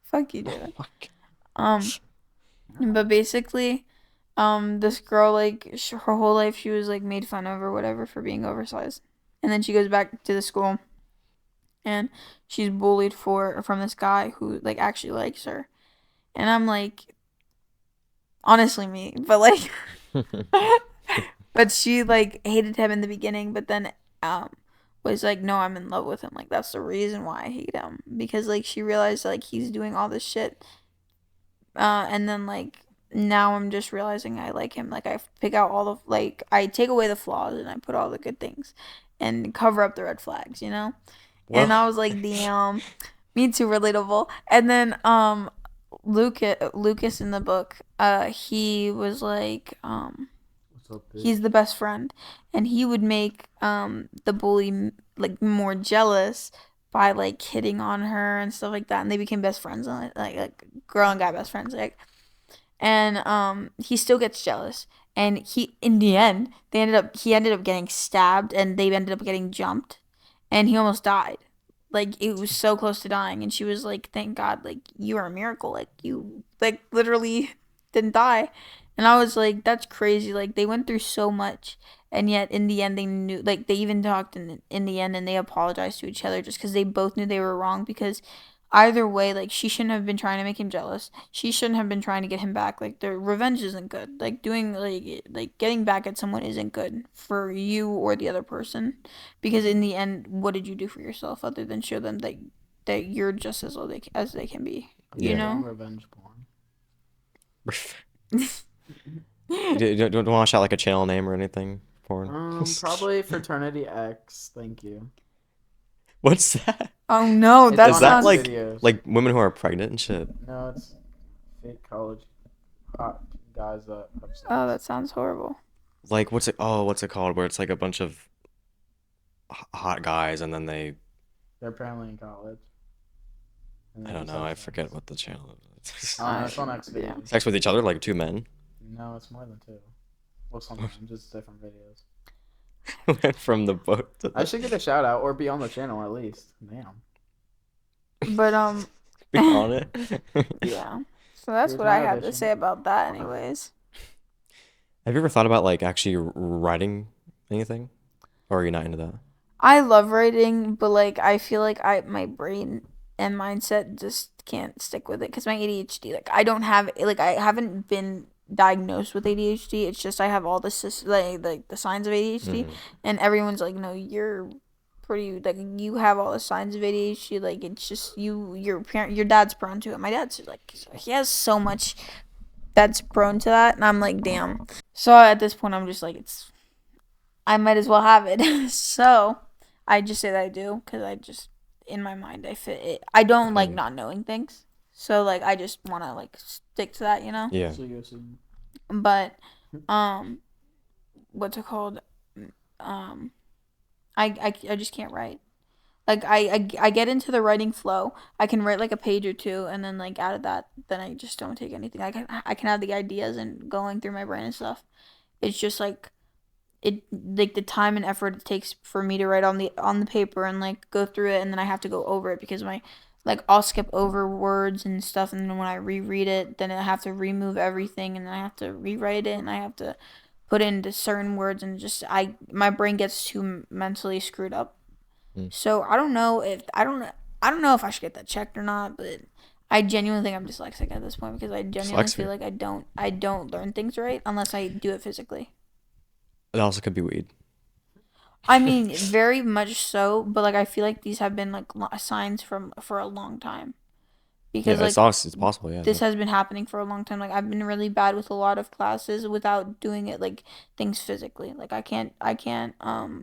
Fuck you, dude. Oh my God. But basically, this girl, like, her whole life she was like made fun of or whatever for being oversized, and then she goes back to the school, and she's bullied from this guy who like actually likes her, and I'm like, honestly me, but like, but she like hated him in the beginning, but then was like, no, I'm in love with him. Like that's the reason why I hate him, because like she realized like he's doing all this shit, and then like now I'm just realizing I like him. Like I pick out all the like I take away the flaws and I put all the good things, and cover up the red flags. And I was like, damn, me too, relatable. And then Lucas in the book, he was like What's up, bitch? he's the best friend, and he would make the bully like more jealous by like hitting on her and stuff like that, and they became best friends, like girl and guy best friends, like. And he still gets jealous, and he in the end he ended up getting stabbed, and they ended up getting jumped, and he almost died. Like it was so close to dying, and she was like, thank God, like you are a miracle, like you like literally didn't die. And I was like, that's crazy. Like they went through so much, and yet in the end they knew, like they even talked in the end, and they apologized to each other just because they both knew they were wrong. Because either way, like she shouldn't have been trying to make him jealous. She shouldn't have been trying to get him back. Like the revenge isn't good. Like doing like getting back at someone isn't good for you or the other person, because in the end, what did you do for yourself other than show them that you're just as low as they can be? You Yeah. know. Revenge porn. Don't want to shout like a channel name or anything? Porn. Probably Fraternity X. Thank you. What's that? Oh no, It's that Is on that sounds like videos. like women who are pregnant and shit? No, it's fake college hot guys that have sex. Oh, that sounds horrible. Like what's it called? Where it's like a bunch of hot guys and then They're apparently in college. And I they don't just know. have I sex. forget what the channel is. Oh, no, it's on X Yeah. videos. Sex with each other, like two men. No, it's more than two. Well, sometimes just different videos. Went from the boat to I the should get a shout out or be on the channel at least. Damn. But be on it. yeah. So that's Here's what my I have to audition. say about that, anyways. Have you ever thought about like actually writing anything, or are you not into that? I love writing, but like I feel like my brain and mindset just can't stick with it because my ADHD. Like I don't have like I haven't been diagnosed with ADHD. It's just I have all the like the signs of ADHD, and everyone's like, no, you're pretty like you have all the signs of ADHD. Like it's just your dad's prone to it. My dad's like he has so much that's prone to that, and I'm like, damn. So at this point, I'm just like I might as well have it. So I just say that I do because I just in my mind I fit it. I don't like not knowing things, so like I just want to like stick to that, you know. Yeah. So you see. But what's it called? I just can't write. Like I get into the writing flow. I can write like a page or two, and then like out of that, then I just don't take anything. I can have the ideas and going through my brain and stuff. It's just like like the time and effort it takes for me to write on the paper and like go through it, and then I have to go over it because my like I'll skip over words and stuff, and then when I reread it, then I have to remove everything, and then I have to rewrite it, and I have to put into certain words, and just my brain gets too mentally screwed up. So I don't know if I don't know if I should get that checked or not, but I genuinely think I'm dyslexic at this point because I genuinely Dyslexia. feel like I don't learn things right unless I do it physically. It also could be weed. I mean, very much so, but like I feel like these have been like signs for a long time because Yeah, like it's possible. Yeah. this has been happening for a long time. Like I've been really bad with a lot of classes without doing it like things physically. Like I can't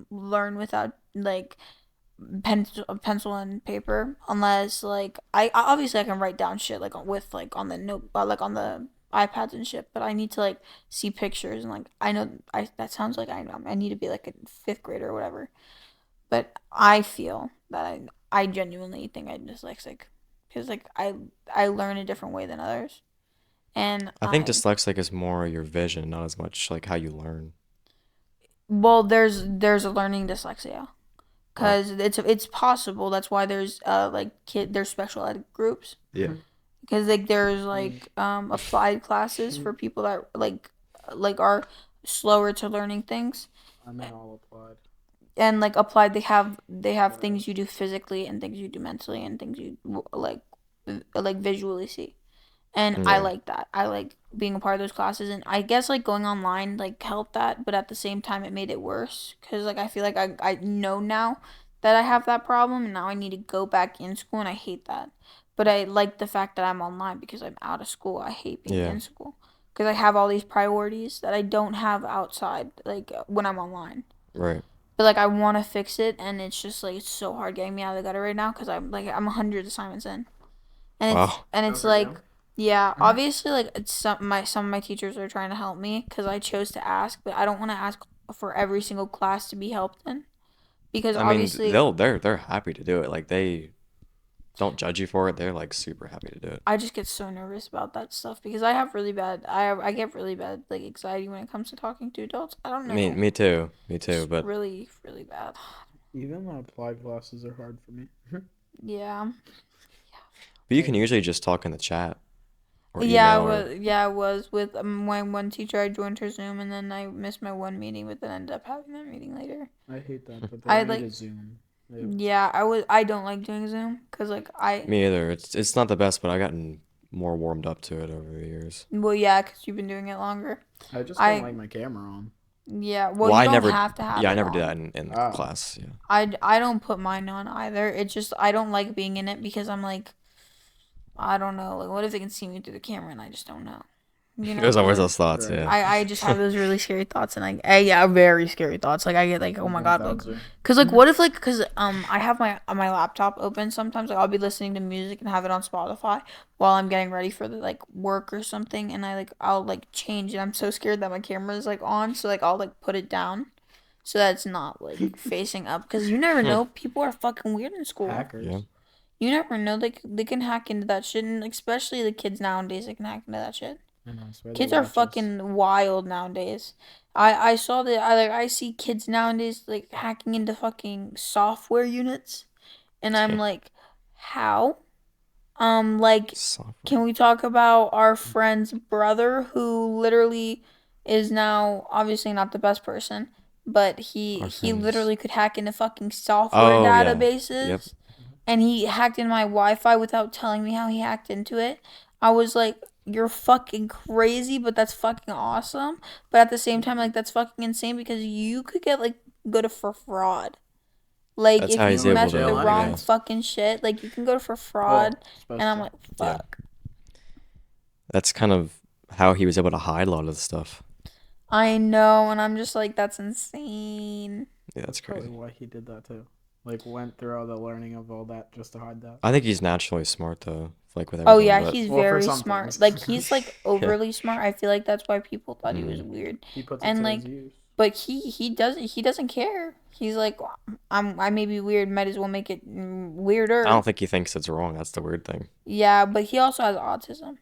learn without like pencil and paper unless like I obviously I can write down shit like with like on the note like on the iPads and shit, but I need to like see pictures and like I know that sounds like I need to be like a fifth grader or whatever, but I feel that I genuinely think I'm dyslexic because like I learn a different way than others, and I think dyslexic is more your vision, not as much like how you learn. well there's a learning dyslexia because it's possible. That's why there's like there's special ed groups. Yeah. because like there's like applied classes for people that like are slower to learning things. I'm in all applied. And like applied, they have things you do physically and things you do mentally and things you like visually see. And I Yeah. like that. I like being a part of those classes, and I guess like going online like helped that, but at the same time it made it worse because like I feel like I know now that I have that problem, and now I need to go back in school, and I hate that. But I like the fact that I'm online because I'm out of school. I hate being Yeah. in school because I have all these priorities that I don't have outside like when I'm online. Right. But like I want to fix it, and it's just like it's so hard getting me out of the gutter right now because I'm 100 assignments in, and Wow. it's for like you? yeah, obviously like it's some of my teachers are trying to help me because I chose to ask, but I don't want to ask for every single class to be helped in because I mean, obviously they're happy to do it. Like they don't judge you for it. They're like super happy to do it. I just get so nervous about that stuff because I get really bad like anxiety when it comes to talking to adults. I don't know. Me too. Me too. It's But really really bad. Even my applied classes are hard for me. Yeah. you can usually just talk in the chat or Yeah, email or I was with my one teacher. I joined her Zoom, and then I missed my one meeting, but then ended up having that meeting later. I hate that, but I they need like, a Zoom. yeah, I don't like doing Zoom because like me either. It's not the best, but I've gotten more warmed up to it over the years. well yeah, because you've been doing it longer. I just I- don't like my camera on. Yeah, well I you don't never have to have yeah, I it never did on. that in Oh. class. Yeah. I don't put mine on either. It's just I don't like being in it because I'm like, I don't know, like what if they can see me through the camera and I just don't know. You know? There's always those thoughts, Right. yeah. I just have those really scary thoughts, and yeah, very scary thoughts. Like I get like, oh my god, look, Zoom. cause like what if like, cause I have my laptop open sometimes. Like I'll be listening to music and have it on Spotify while I'm getting ready for the like work or something, and I'll like change, and I'm so scared that my camera is like on, so like I'll like put it down, so that it's not like facing up, cause you never know, people are fucking weird in school. Hackers. Yeah. You never know, they can hack into that shit, and especially the kids nowadays, they can hack into that shit. I know, I swear they Kids are watch us. fucking wild nowadays. I saw that I see kids nowadays like hacking into fucking software units, and I'm like, how? Like, Software. can we talk about our friend's brother who literally is now obviously not the best person, but he Our friend's- literally could hack into fucking software Oh, yeah. databases. Yep. And he hacked into my Wi-Fi without telling me how he hacked into it. I was like, you're fucking crazy, but that's fucking awesome. But at the same time, like, that's fucking insane because you could get, like, go to for fraud. Like, That's if how you he's able mess to, with the yeah. wrong fucking shit, like, you can go for fraud. And I'm like, Yeah. fuck. That's kind of how he was able to hide a lot of the stuff. I know, and I'm just like, that's insane. Yeah, that's Probably crazy. why he did that too. Like went through all the learning of all that just to hide that. I think he's naturally smart though, like with everything. Oh yeah, but he's Well, for very some smart. things. Like he's like overly smart. I feel like that's why people thought he was Mm. weird. He puts And, it to like, his use. But he doesn't care. He's like, I may be weird, might as well make it weirder. I don't think he thinks it's wrong. That's the weird thing. Yeah, but he also has autism,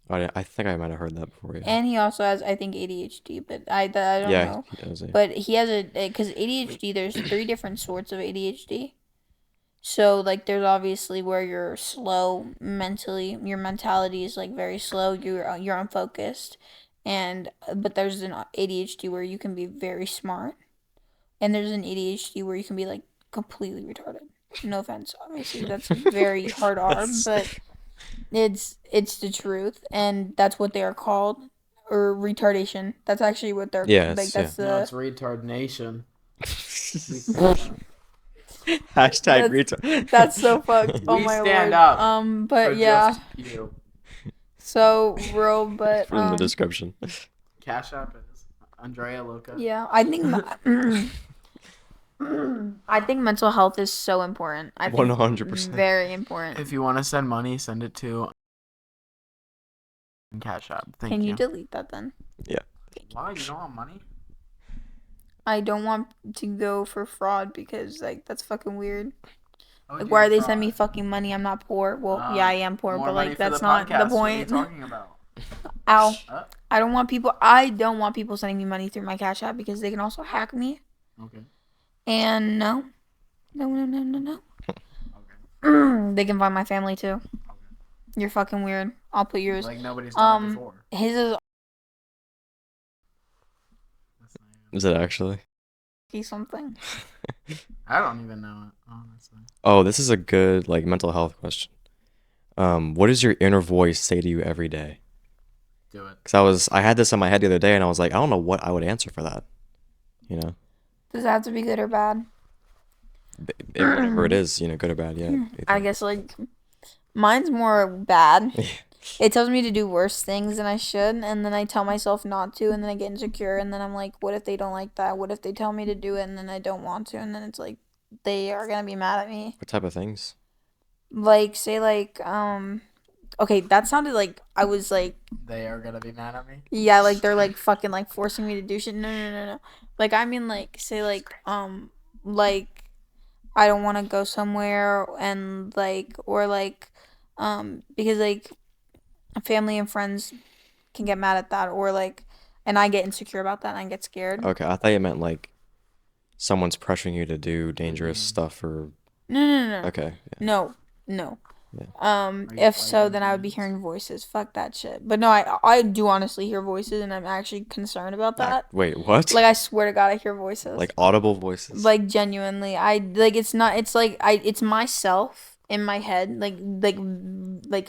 I think I might have heard that before. Yeah. and he also has, I think, ADHD. But I don't Yeah, know. he does. Yeah. But he has because ADHD. There's 3 different sorts of ADHD. So like, there's obviously where you're slow mentally. Your mentality is like very slow. You're unfocused, but there's an ADHD where you can be very smart, and there's an ADHD where you can be like completely retarded. No offense, obviously that's very hard R, but it's the truth, and that's what they are called, or retardation. That's actually what they're Yeah, like. it's- That's No, the it's retard nation. Hashtag retard. that's so fucked. Oh We my stand lord. up But For yeah. just you. So real, but Put in the description. Cash App is Andrea Loca. yeah, I think I think mental health is so important. I think 100%. very important. If you want to send money, send it to Cash App. Thank Can you. you delete that then? Why? You don't want money? I don't want to go for fraud because like that's fucking weird. Oh, Like dude, why are they fraud. sending me fucking money? I'm not poor. Well, yeah, I am poor, More but money like for that's the not the podcast. point. What are you talking about? Ow. Huh? I don't want people sending me money through my Cash App because they can also hack me. Okay. And no. Okay. They can find my family too. Okay. You're fucking weird. I'll put yours. Like nobody's done it before. His is Is it actually? something. I don't even know it, honestly. Oh, this is a good like mental health question. What does your inner voice say to you every day? Do it. Because I had this in my head the other day, and I was like, I don't know what I would answer for that. You know, Does it have to be good or bad? whatever it is, you know, good or bad, yeah. I guess like mine's more bad. It tells me to do worse things than I should, and then I tell myself not to, and then I get insecure, and then I'm like, what if they don't like that? What if they tell me to do it, and then I don't want to, and then it's like they are gonna be mad at me. What type of things? Like say like okay, that sounded like I was like They are gonna be mad at me. yeah, like they're like fucking like forcing me to do shit. No. Like I mean like say like like I don't want to go somewhere and like or like because like family and friends can get mad at that or like and I get insecure about that and I get scared. Okay, I thought you meant like someone's pressuring you to do dangerous stuff or. No. Okay. Yeah. No. Yeah. If so, then I would be hearing voices. Fuck that shit. But no, I do honestly hear voices, and I'm actually concerned about that. Wait, what? Like I swear to God, I hear voices. Like audible voices. Like genuinely, I like it's not. It's like it's myself in my head. Like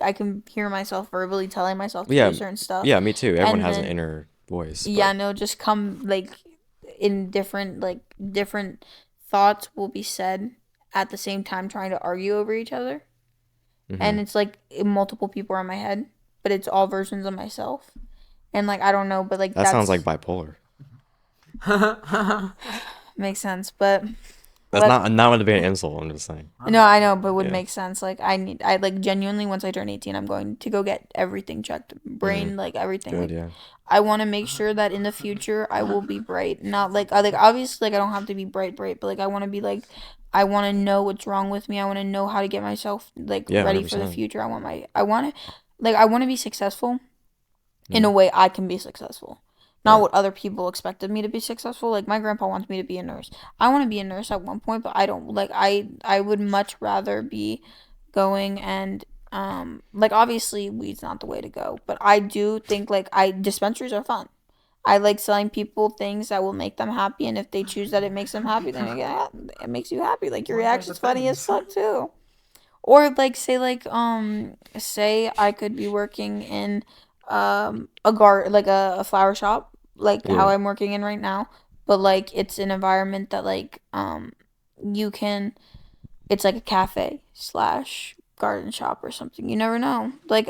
I can hear myself verbally telling myself to Yeah, do certain stuff. yeah, me too. Everyone And has an then- inner voice. Yeah, but- no, just come like in different thoughts will be said at the same time, trying to argue over each other. Mhm. And it's like multiple people are in my head, but it's all versions of myself. And like I don't know, but like that sounds like bipolar. makes sense. But That's not meant to be an insult. I'm just saying. no, I know, but would Yeah. make sense. Like I like genuinely once I turn 18, I'm going to go get everything checked, brain, like everything. Good, Like, yeah. I want to make sure that in the future I will be bright. Not like obviously like I don't have to be bright, but like I want to be like I want to know what's wrong with me. I want to know how to get myself like Yeah, ready for the 100%. future. I want to be successful in a way I can be successful. Not Right. what other people expected me to be successful. Like my grandpa wants me to be a nurse. I want to be a nurse at one point, but I don't like I would much rather be going and like obviously weed's not the way to go, but I do think like dispensaries are fun. I like selling people things that will make them happy, and if they choose that it makes them happy, then yeah, it makes you happy. Like your What type reaction's of funny as things? fuck too. Or like say I could be working in a flower shop like how Yeah. I'm working in right now, but like it's an environment that like you can it's like a cafe slash garden shop or something. You never know. Like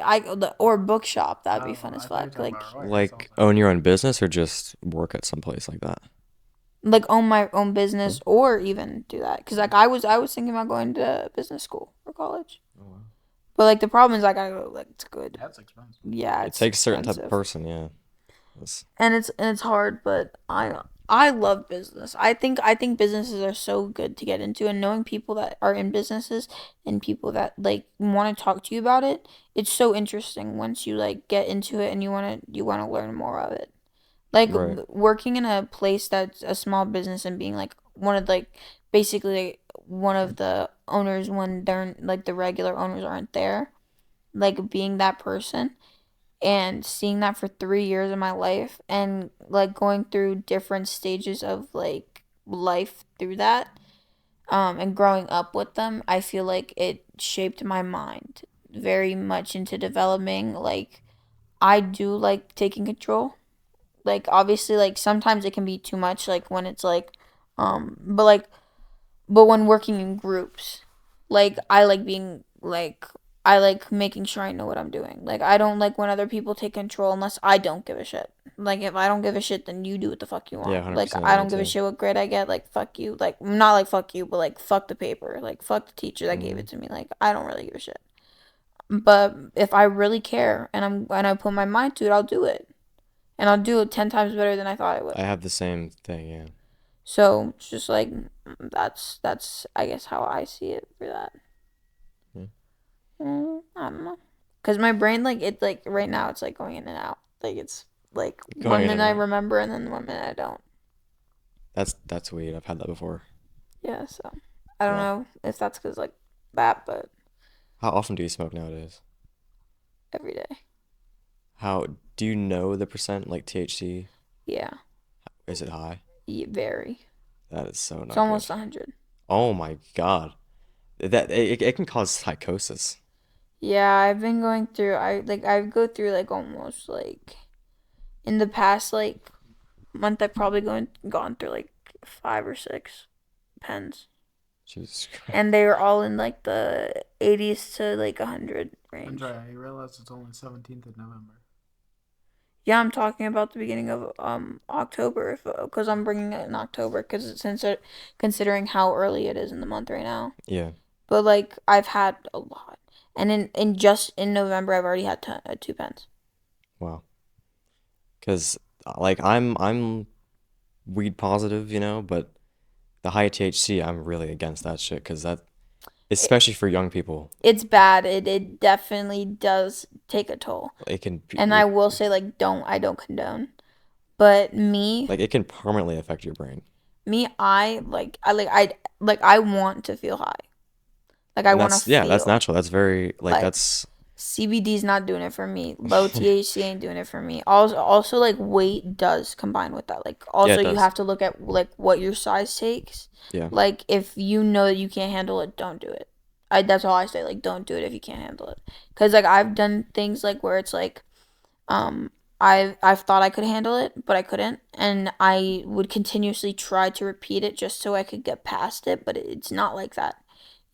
or bookshop, that'd be fun as fuck. Like own your own business or just work at some place like that. Like own my own business or even do that because like I was thinking about going to business school or college. Oh, wow. But like the problem is I gotta go like it's good. That's expensive. Yeah, It it's takes a certain type of expensive. person, yeah. And it's hard, but I love business. I think businesses are so good to get into, and knowing people that are in businesses and people that like want to talk to you about it, it's so interesting once you like get into it and you want to learn more of it. Like Right. working in a place that's a small business and being like one of like basically one of the owners when they're like the regular owners aren't there, like being that person and seeing that for 3 years of my life and like going through different stages of like life through that and growing up with them, I feel like it shaped my mind very much into developing like I do like taking control. Like obviously like sometimes it can be too much like when it's like but when working in groups, like I like being like I like making sure I know what I'm doing. Like I don't like when other people take control unless I don't give a shit. Like if I don't give a shit, then you do what the fuck you want. Yeah, Like 100%, I don't me give a too. shit what grade I get. Like fuck you. Like not like fuck you, but like fuck the paper. Like fuck the teacher that gave it to me. Like I don't really give a shit. But if I really care and I put my mind to it, I'll do it. And I'll do it 10 times better than I thought I would. I have the same thing, yeah. So it's just like that's I guess how I see it for that. Yeah. I don't know, cause my brain like it like right now it's like going in and out. Like it's like Going one in minute and I out. remember and then one minute I don't. That's weird. I've had that before. Yeah, so I don't Wow. know if that's cause like that, but How often do you smoke nowadays? every day. How do you know the percent, like THC? Yeah, Is it high? very. That is so It's not almost good. 100. Oh my God. It can cause psychosis. Yeah, I've been going through. I go through like almost like in the past like month. I've probably gone through like 5 or 6 pens, Jesus Christ. and they were all in like the 80s to like 100 range. Andrea, you realize it's only 17th of November. Yeah, I'm talking about the beginning of October, because I'm bringing it in October, because considering how early it is in the month right now. Yeah. But like I've had a lot, and in November I've already had 2 pens. Wow. Because like I'm weed positive, you know, but the high THC, I'm really against that shit because that, especially for young people, It's bad. It definitely does take a toll. it can And I will say like I don't condone. But me, like it can permanently affect your brain. I want to feel high. Like I And want to that's, yeah, that's feel. natural. That's very like Like that's CBD's not doing it for me. Low THC ain't doing it for me. Also like weight does combine with that. Like yeah, also it you does. have to look at like what your size takes. Yeah. Like if you know that you can't handle it, don't do it. That's all I say. Like don't do it if you can't handle it. Cause like I've done things like where it's like, um, I've thought I could handle it, but I couldn't, and I would continuously try to repeat it just so I could get past it. But it's not like that.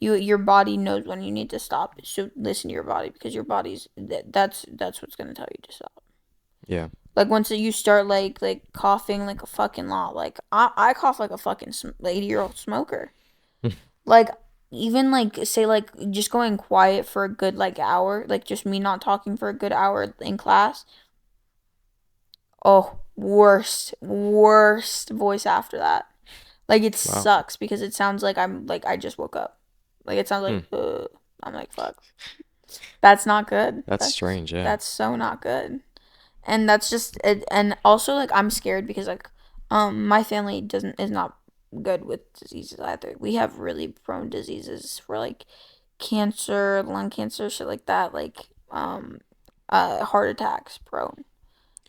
Your body knows when you need to stop. So listen to your body, because your body's that's what's gonna tell you to stop. Yeah. Like once you start like coughing like a fucking lot, like I cough like a fucking 80-year-old smoker. Like even like say like just going quiet for a good like hour, like just me not talking for a good hour in class. Oh, worst voice after that. Like it Wow. sucks because it sounds like I just woke up. Like it sounds like I'm like fuck. That's not good. That's strange, yeah. That's so not good. And that's just it, and also like I'm scared because like my family is not good with diseases either. We have really prone diseases for like cancer, lung cancer, shit like that, like heart attacks prone,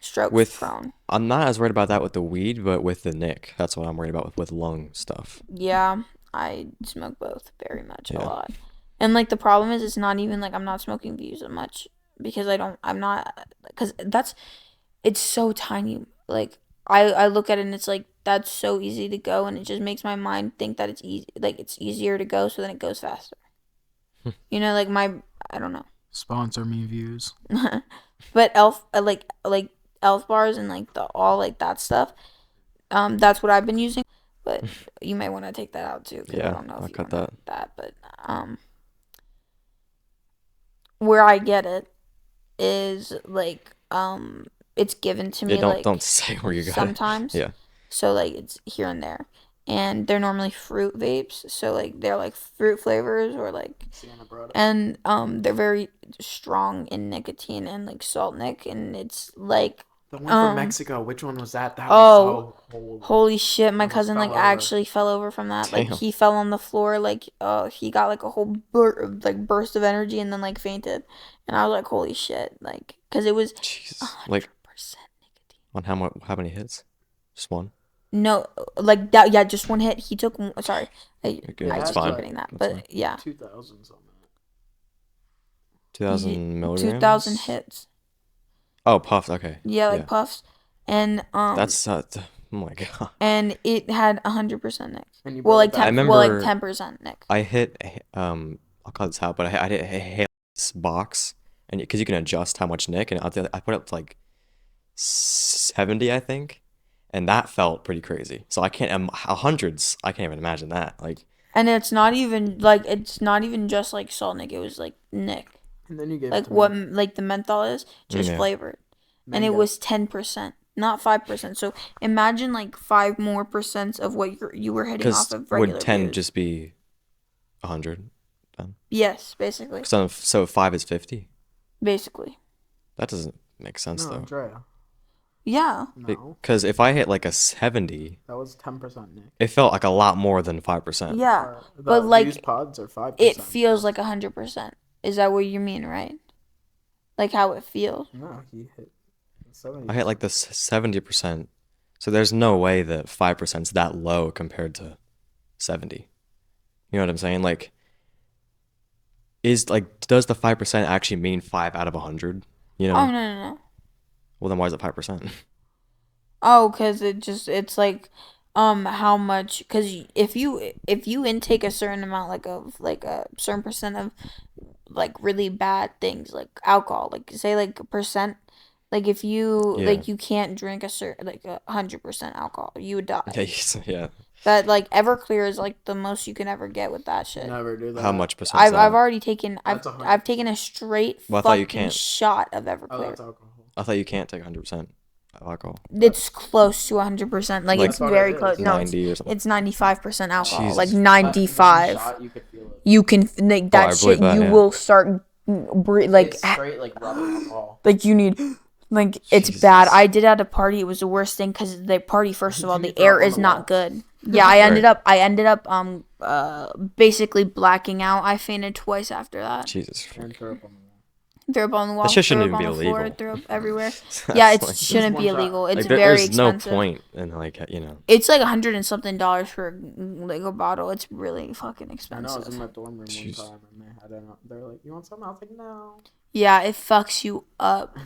strokes With prone. I'm not as worried about that with the weed, but with the nick, that's what I'm worried about with lung stuff. Yeah, I smoke both very much a Yeah. lot. And like the problem is it's not even like I'm not smoking views as much because I'm not, because it's so tiny. Like I look at it and it's like that's so easy to go, and it just makes my mind think that it's easy, like it's easier to go, so then it goes faster. You know, like I don't know. Sponsor me, views. But like elf bars and like the all like that stuff. That's what I've been using. But you might want to take that out too, because I Yeah, don't know I'll if you cut want that. that. But where I get it is like it's given to Yeah, me don't like say where you got it. sometimes. Yeah. So like it's here and there. And they're normally fruit vapes, so like they're like fruit flavors or like, and they're very strong in nicotine and like salt nic, and it's like The one from Mexico, which one was that? That oh, was so cold. holy shit, my Almost cousin like fell over. actually fell over from that. Like Damn. he fell on the floor, like he got like a whole burst of energy and then like fainted. And I was like, holy shit, like cuz it was Jesus. 100% Like nicotine. on how many hits? Just one? No, like that, yeah, just one hit. He took sorry. I Yeah, that's just fine. keep hitting that. That's But fine. yeah. 2000 something. 2000 milligrams? 2000 hits. Oh, puffs. Okay. Yeah, like puffs. And That's oh my God. and it had 100% Nick. And you Well, like brought it back. 10, well, like 10% Nick. I hit I'll call this out, but I hit a this box, and because you can adjust how much nick, and I put up to like 70, I think, and that felt pretty crazy. So I can't hundreds. I can't even imagine that. Like, And it's not even just like salt Nick. It was like Nick. And then you gave Like it to what me. like the menthol is, just Yeah. flavored. And it Mango. was 10%, not 5%. So imagine like 5 more percent of what you were hitting off because of regular would 10 views. just be 100 then? Yes, basically. So 5 is 50. Basically. That doesn't make sense No, though. Andrea. Yeah. No. Because if I hit like a 70, That was 10% Nick. it felt like a lot more than 5%. Yeah. The But like Views pods are 5%. it feels like 100%. Is that what you mean, right? like how it feels. No, he hit 70. I hit like the 70%. So there's no way that 5% is that low compared to 70. You know what I'm saying? Like, does the 5% actually mean 5 out of 100? You know? Oh no. Well, then why is it 5%? Oh, cause it's like, how much? Cause if you intake a certain amount, like a certain percent of, like really bad things, like alcohol, like say like a percent, like if you Yeah. like you can't drink a certain like 100% alcohol, you would die. Yeah. That like Everclear is like the most you can ever get with that shit. Never do that. How much percent is I've that? already taken That's I've taken a straight Well, I thought you fucking can't. shot of Oh, Everclear. that's alcohol. I thought you can't take 100% alcohol. It's close to 100%. Like Like, it's very That's what it close. is. No, 90 or something. it's 95% alcohol. Jesus. Like But one 95. shot, you could feel it. You can like I that believe shit. that, You yeah. will start like It's straight like rubbing alcohol. like you need like it's Jesus. bad. I did at a party. It was the worst thing because the party. First of all, Did you the throw air up on is the not wall? good. Yeah, I Right. ended up basically blacking out. I fainted twice after that. Jesus. And throw up on the wall. Threw up on the wall. That shit shouldn't threw up even on be the floor. illegal. Threw up everywhere. That's Yeah, it like, shouldn't be one shot. illegal. It's like very there's no expensive. point in like, you know. It's like $100 and something for like a bottle. It's really fucking I know. I expensive. was in my dorm room Jeez. one time and they were like, "You want something?" I was like, "No." Yeah, it fucks you up.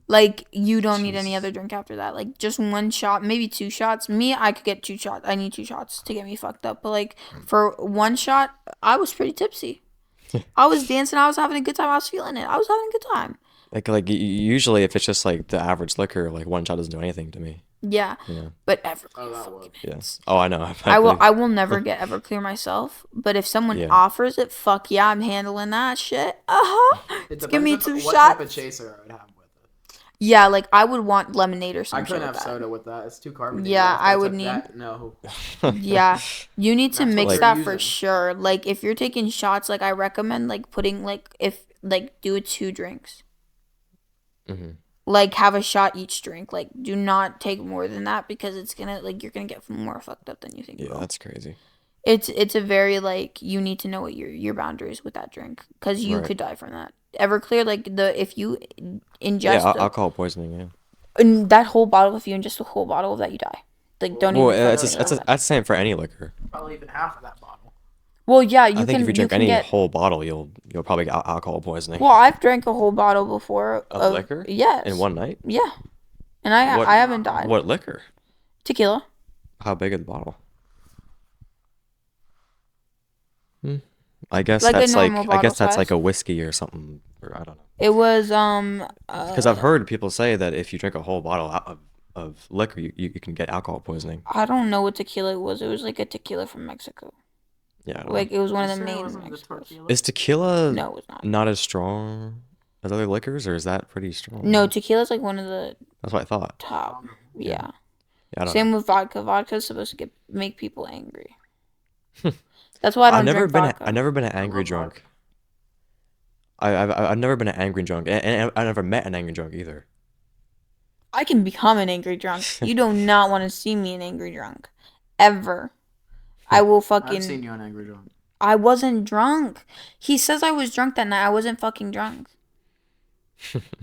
Like you don't need any Jesus. other drink after that. Like just one shot, maybe 2 shots. Me, I could get 2 shots. I need 2 shots to get me fucked up. But like for one shot, I was pretty tipsy. I was dancing. I was having a good time. I was feeling it. I was having a good time. Like usually if it's just like the average liquor, like one shot doesn't do anything to me. Yeah, You know. but Everclear Oh, that fucking was. Yes. Oh, I know. I will never get Everclear myself. But if someone Yeah. offers it, fuck yeah, I'm handling that shit. It Give me depends 2 what type of shots. chaser I would have with it. Yeah, like I would want lemonade or I some shit couldn't with have that. soda with that. It's too carbonated. Yeah, After I would took need- that, no. Yeah, you need to That's what mix they're that for using. sure. Like if you're taking shots, like I recommend like putting like if like do it 2 drinks. Mhm. Like have a shot each drink. Like do not take more than that because it's gonna like you're gonna get more fucked up than you think. you Yeah, will. that's crazy. It's a very like you need to know what your boundaries with that drink because you Right. could die from that. Everclear like if you ingest Yeah, the- alcohol poisoning. Yeah. in that whole bottle, if you ingest the whole bottle of that, you die. Like don't Well, even. that's fucking- that's the same for any liquor. Probably even half of that bottle. Well, yeah, I you think can if you drink can any get. whole bottle, you'll probably get alcohol poisoning. Well, I've drank a whole bottle before Of liquor? Yes. In one night? Yeah, and I What- I haven't died. What liquor? Tequila. How big is the bottle? I guess Like a that's like normal I guess bottle that's like size. a whiskey or something, or I don't know. It was Because I've heard people say that if you drink a whole bottle of liquor, you can get alcohol poisoning. I don't know what tequila it was. It was like a tequila from Mexico. Yeah. I don't Like it was one of the You say it main wasn't the Mexicos. tortilla? know. Is tequila No, it's not. not as strong as other liquors, or is that pretty strong? No, tequila's like one of the That's what I thought. top. Yeah. Yeah, I don't Same know. with vodka. Vodka's supposed to make people angry. That's why I don't I've never drink been vodka. I've never been an angry love drunk. vodka. I've never been an angry drunk, and I never met an angry drunk either. I can become an angry drunk. You do not want to see me an angry drunk. Ever. I will fucking. I've seen you an angry drunk. I wasn't drunk. He says I was drunk that night. I wasn't fucking drunk.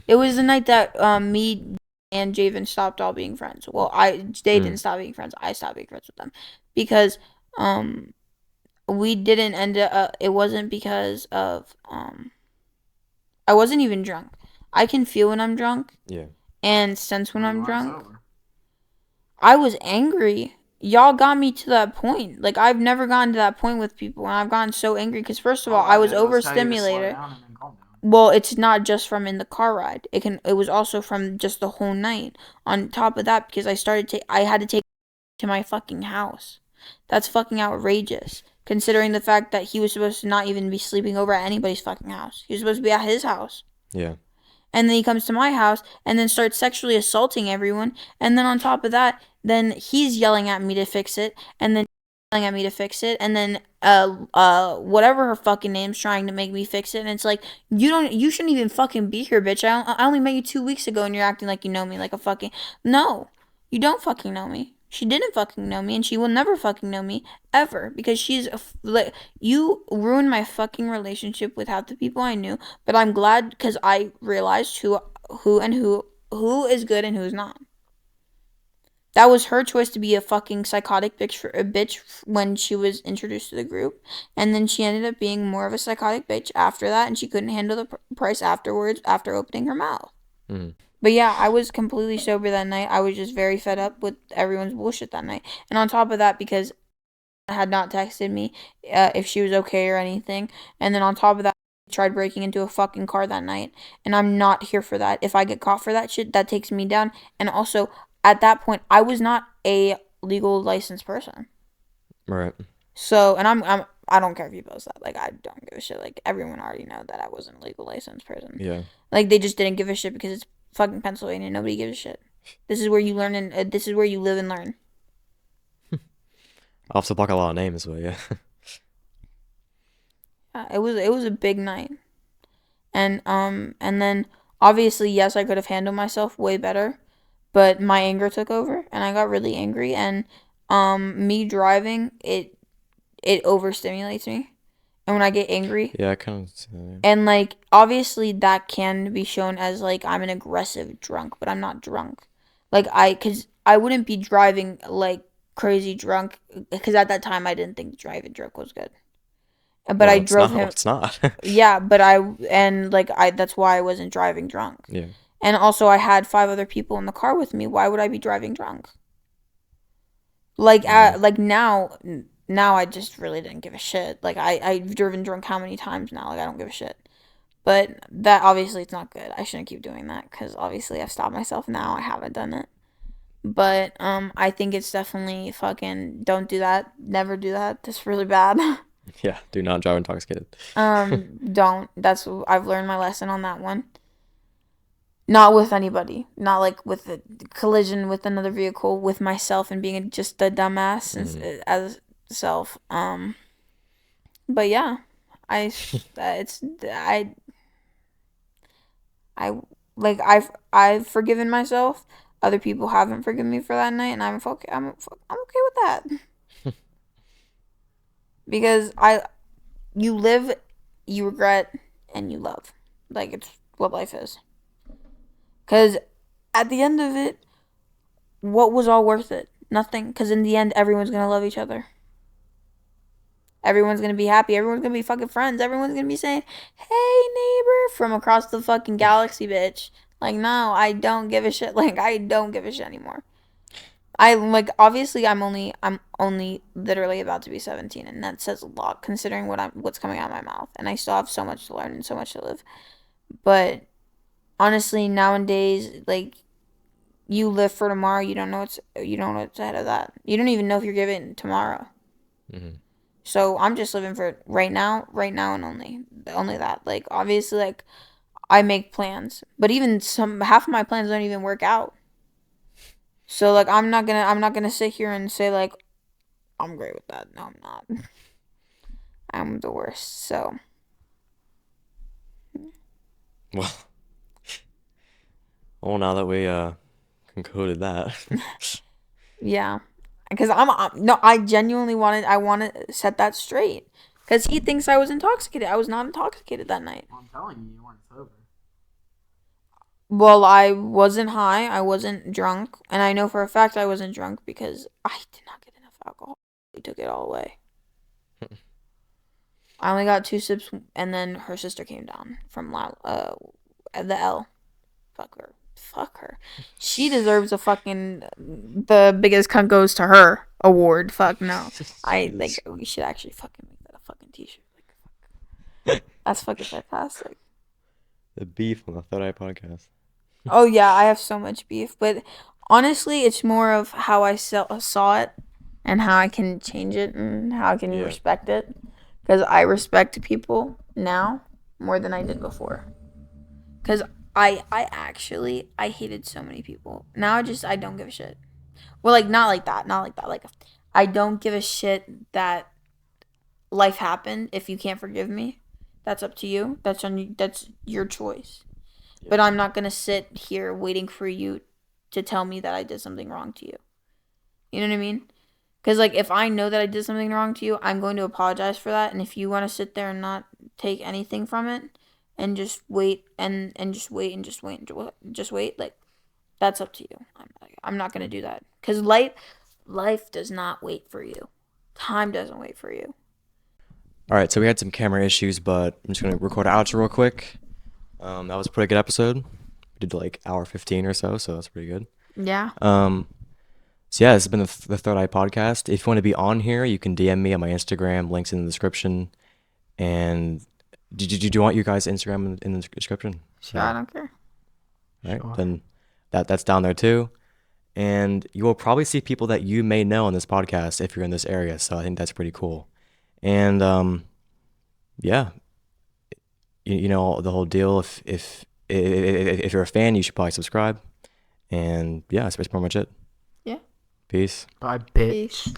It was the night that me and Javin stopped all being friends. Well, they didn't stop being friends. I stopped being friends with them because we didn't end up. It wasn't because of I wasn't even drunk. I can feel when I'm drunk Yeah. and sense when I'm You are drunk. sober. I was angry. Y'all got me to that point. Like I've never gotten to that point with people, and I've gotten so angry because first of all, I was did was tell you to slow overstimulated. down and then calm down. Well, it's not just from in the car ride. It was also from just the whole night. On top of that, because I had to take to my fucking house. That's fucking outrageous. Considering the fact that he was supposed to not even be sleeping over at anybody's fucking house. He was supposed to be at his house. Yeah. And then he comes to my house and then starts sexually assaulting everyone. And then on top of that, then he's yelling at me to fix it. And then yelling at me to fix it. And then whatever her fucking name's trying to make me fix it. And it's like, you shouldn't even fucking be here, bitch. I only met you 2 weeks ago and you're acting like you know me like a fucking. No, you don't fucking know me. She didn't fucking know me, and she will never fucking know me ever because like, you ruined my fucking relationship with half the people I knew. But I'm glad because I realized who is good and who's not. That was her choice to be a fucking psychotic bitch when she was introduced to the group, and then she ended up being more of a psychotic bitch after that, and she couldn't handle the price afterwards after opening her mouth. Mm. But yeah, I was completely sober that night. I was just very fed up with everyone's bullshit that night. And on top of that, because had not texted me if she was okay or anything. And then on top of that, I tried breaking into a fucking car that night. And I'm not here for that. If I get caught for that shit, that takes me down. And also, at that point, I was not a legal licensed person. Right. So, and I don't care if you post that. Like, I don't give a shit. Like, everyone already know that I wasn't a legal licensed person. Yeah. Like, they just didn't give a shit because it's fucking Pennsylvania. Nobody gives a shit. This is where you learn and this is where you live and learn. I'll have to block a lot of names, but yeah. It was a big night. And then obviously yes, I could have handled myself way better, but my anger took over and I got really angry and me driving it overstimulates me. And when I get angry, Yeah, I kind of see that. and like obviously that can be shown as like I'm an aggressive drunk, but I'm not drunk. Like cuz I wouldn't be driving like crazy drunk cuz at that time I didn't think driving drunk was good. But Well, I drove not, him. It's not. Yeah, but that's why I wasn't driving drunk. Yeah. And also I had 5 other people in the car with me. Why would I be driving drunk? Like now I just really didn't give a shit. Like I've driven drunk how many times now? Like I don't give a shit. But that obviously it's not good. I shouldn't keep doing that cuz obviously I've stopped myself now. I haven't done it. But I think it's definitely fucking don't do that. Never do that. That's really bad. Yeah, do not drive intoxicated. Don't. I've learned my lesson on that one. Not with anybody. Not like with a collision with another vehicle, with myself and being just a dumbass as self. But yeah, I like I've forgiven myself. Other people haven't forgiven me for that night, and I'm okay with that. Because you live, you regret, and you love. Like, it's what life is. Because at the end of it, what was all worth it? Nothing. Because in the end, everyone's going to love each other. Everyone's going to be happy. Everyone's going to be fucking friends. Everyone's going to be saying, hey, neighbor, from across the fucking galaxy, bitch. Like, no, I don't give a shit. Like, I don't give a shit anymore. Obviously I'm only literally about to be 17, and that says a lot considering what's coming out of my mouth, and I still have so much to learn and so much to live. But honestly, nowadays, like, you live for tomorrow. You don't know what's ahead of that. You don't even know if you're given tomorrow. Mm-hmm. So I'm just living for right now, and only that. Like, obviously, like, I make plans, but even half of my plans don't even work out. So like I'm not gonna sit here and say like I'm great with that. No, I'm not. I'm the worst. So Well, now that we concluded that. yeah, because I genuinely I want to set that straight. Because he thinks I was intoxicated. I was not intoxicated that night. Well, I'm telling you, you weren't sober. Well, I wasn't high. I wasn't drunk, and I know for a fact I wasn't drunk because I did not get enough alcohol. He took it all away. I only got 2 sips, and then her sister came down from the L. Fuck her. She deserves a fucking the biggest cunt goes to her award. Fuck no. We should actually fucking make that a fucking t-shirt. Like, that's fucking fantastic. The beef on the Third Eye podcast. Oh yeah, I have so much beef, but honestly, it's more of how I saw it and how I can change it and how I can respect it. Because I respect people now more than I did before. Because I hated so many people. Now I don't give a shit. Well, like, not like that. Like, I don't give a shit that life happened. If you can't forgive me, that's up to you. That's your choice. Yeah. But I'm not going to sit here waiting for you to tell me that I did something wrong to you. You know what I mean? Because, like, if I know that I did something wrong to you, I'm going to apologize for that. And if you want to sit there and not take anything from it and just wait and just wait and just wait and just wait, like, that's up to you. I'm not going to do that. Because life does not wait for you. Time doesn't wait for you. All right, so we had some camera issues, but I'm just gonna record an outro real quick. That was a pretty good episode. We did like hour 15 or so that's pretty good. Yeah. So yeah, this has been the Third Eye Podcast. If you want to be on here, you can DM me on my Instagram. Links in the description. And do you want your guys' Instagram in the description? Sure, I don't care. All right, Sure. then that's down there too. And you will probably see people that you may know on this podcast if you're in this area. So I think that's pretty cool. And yeah, you know the whole deal. If you're a fan, you should probably subscribe. And yeah, that's pretty much it. Yeah. Peace. Bye, bitch. Peace.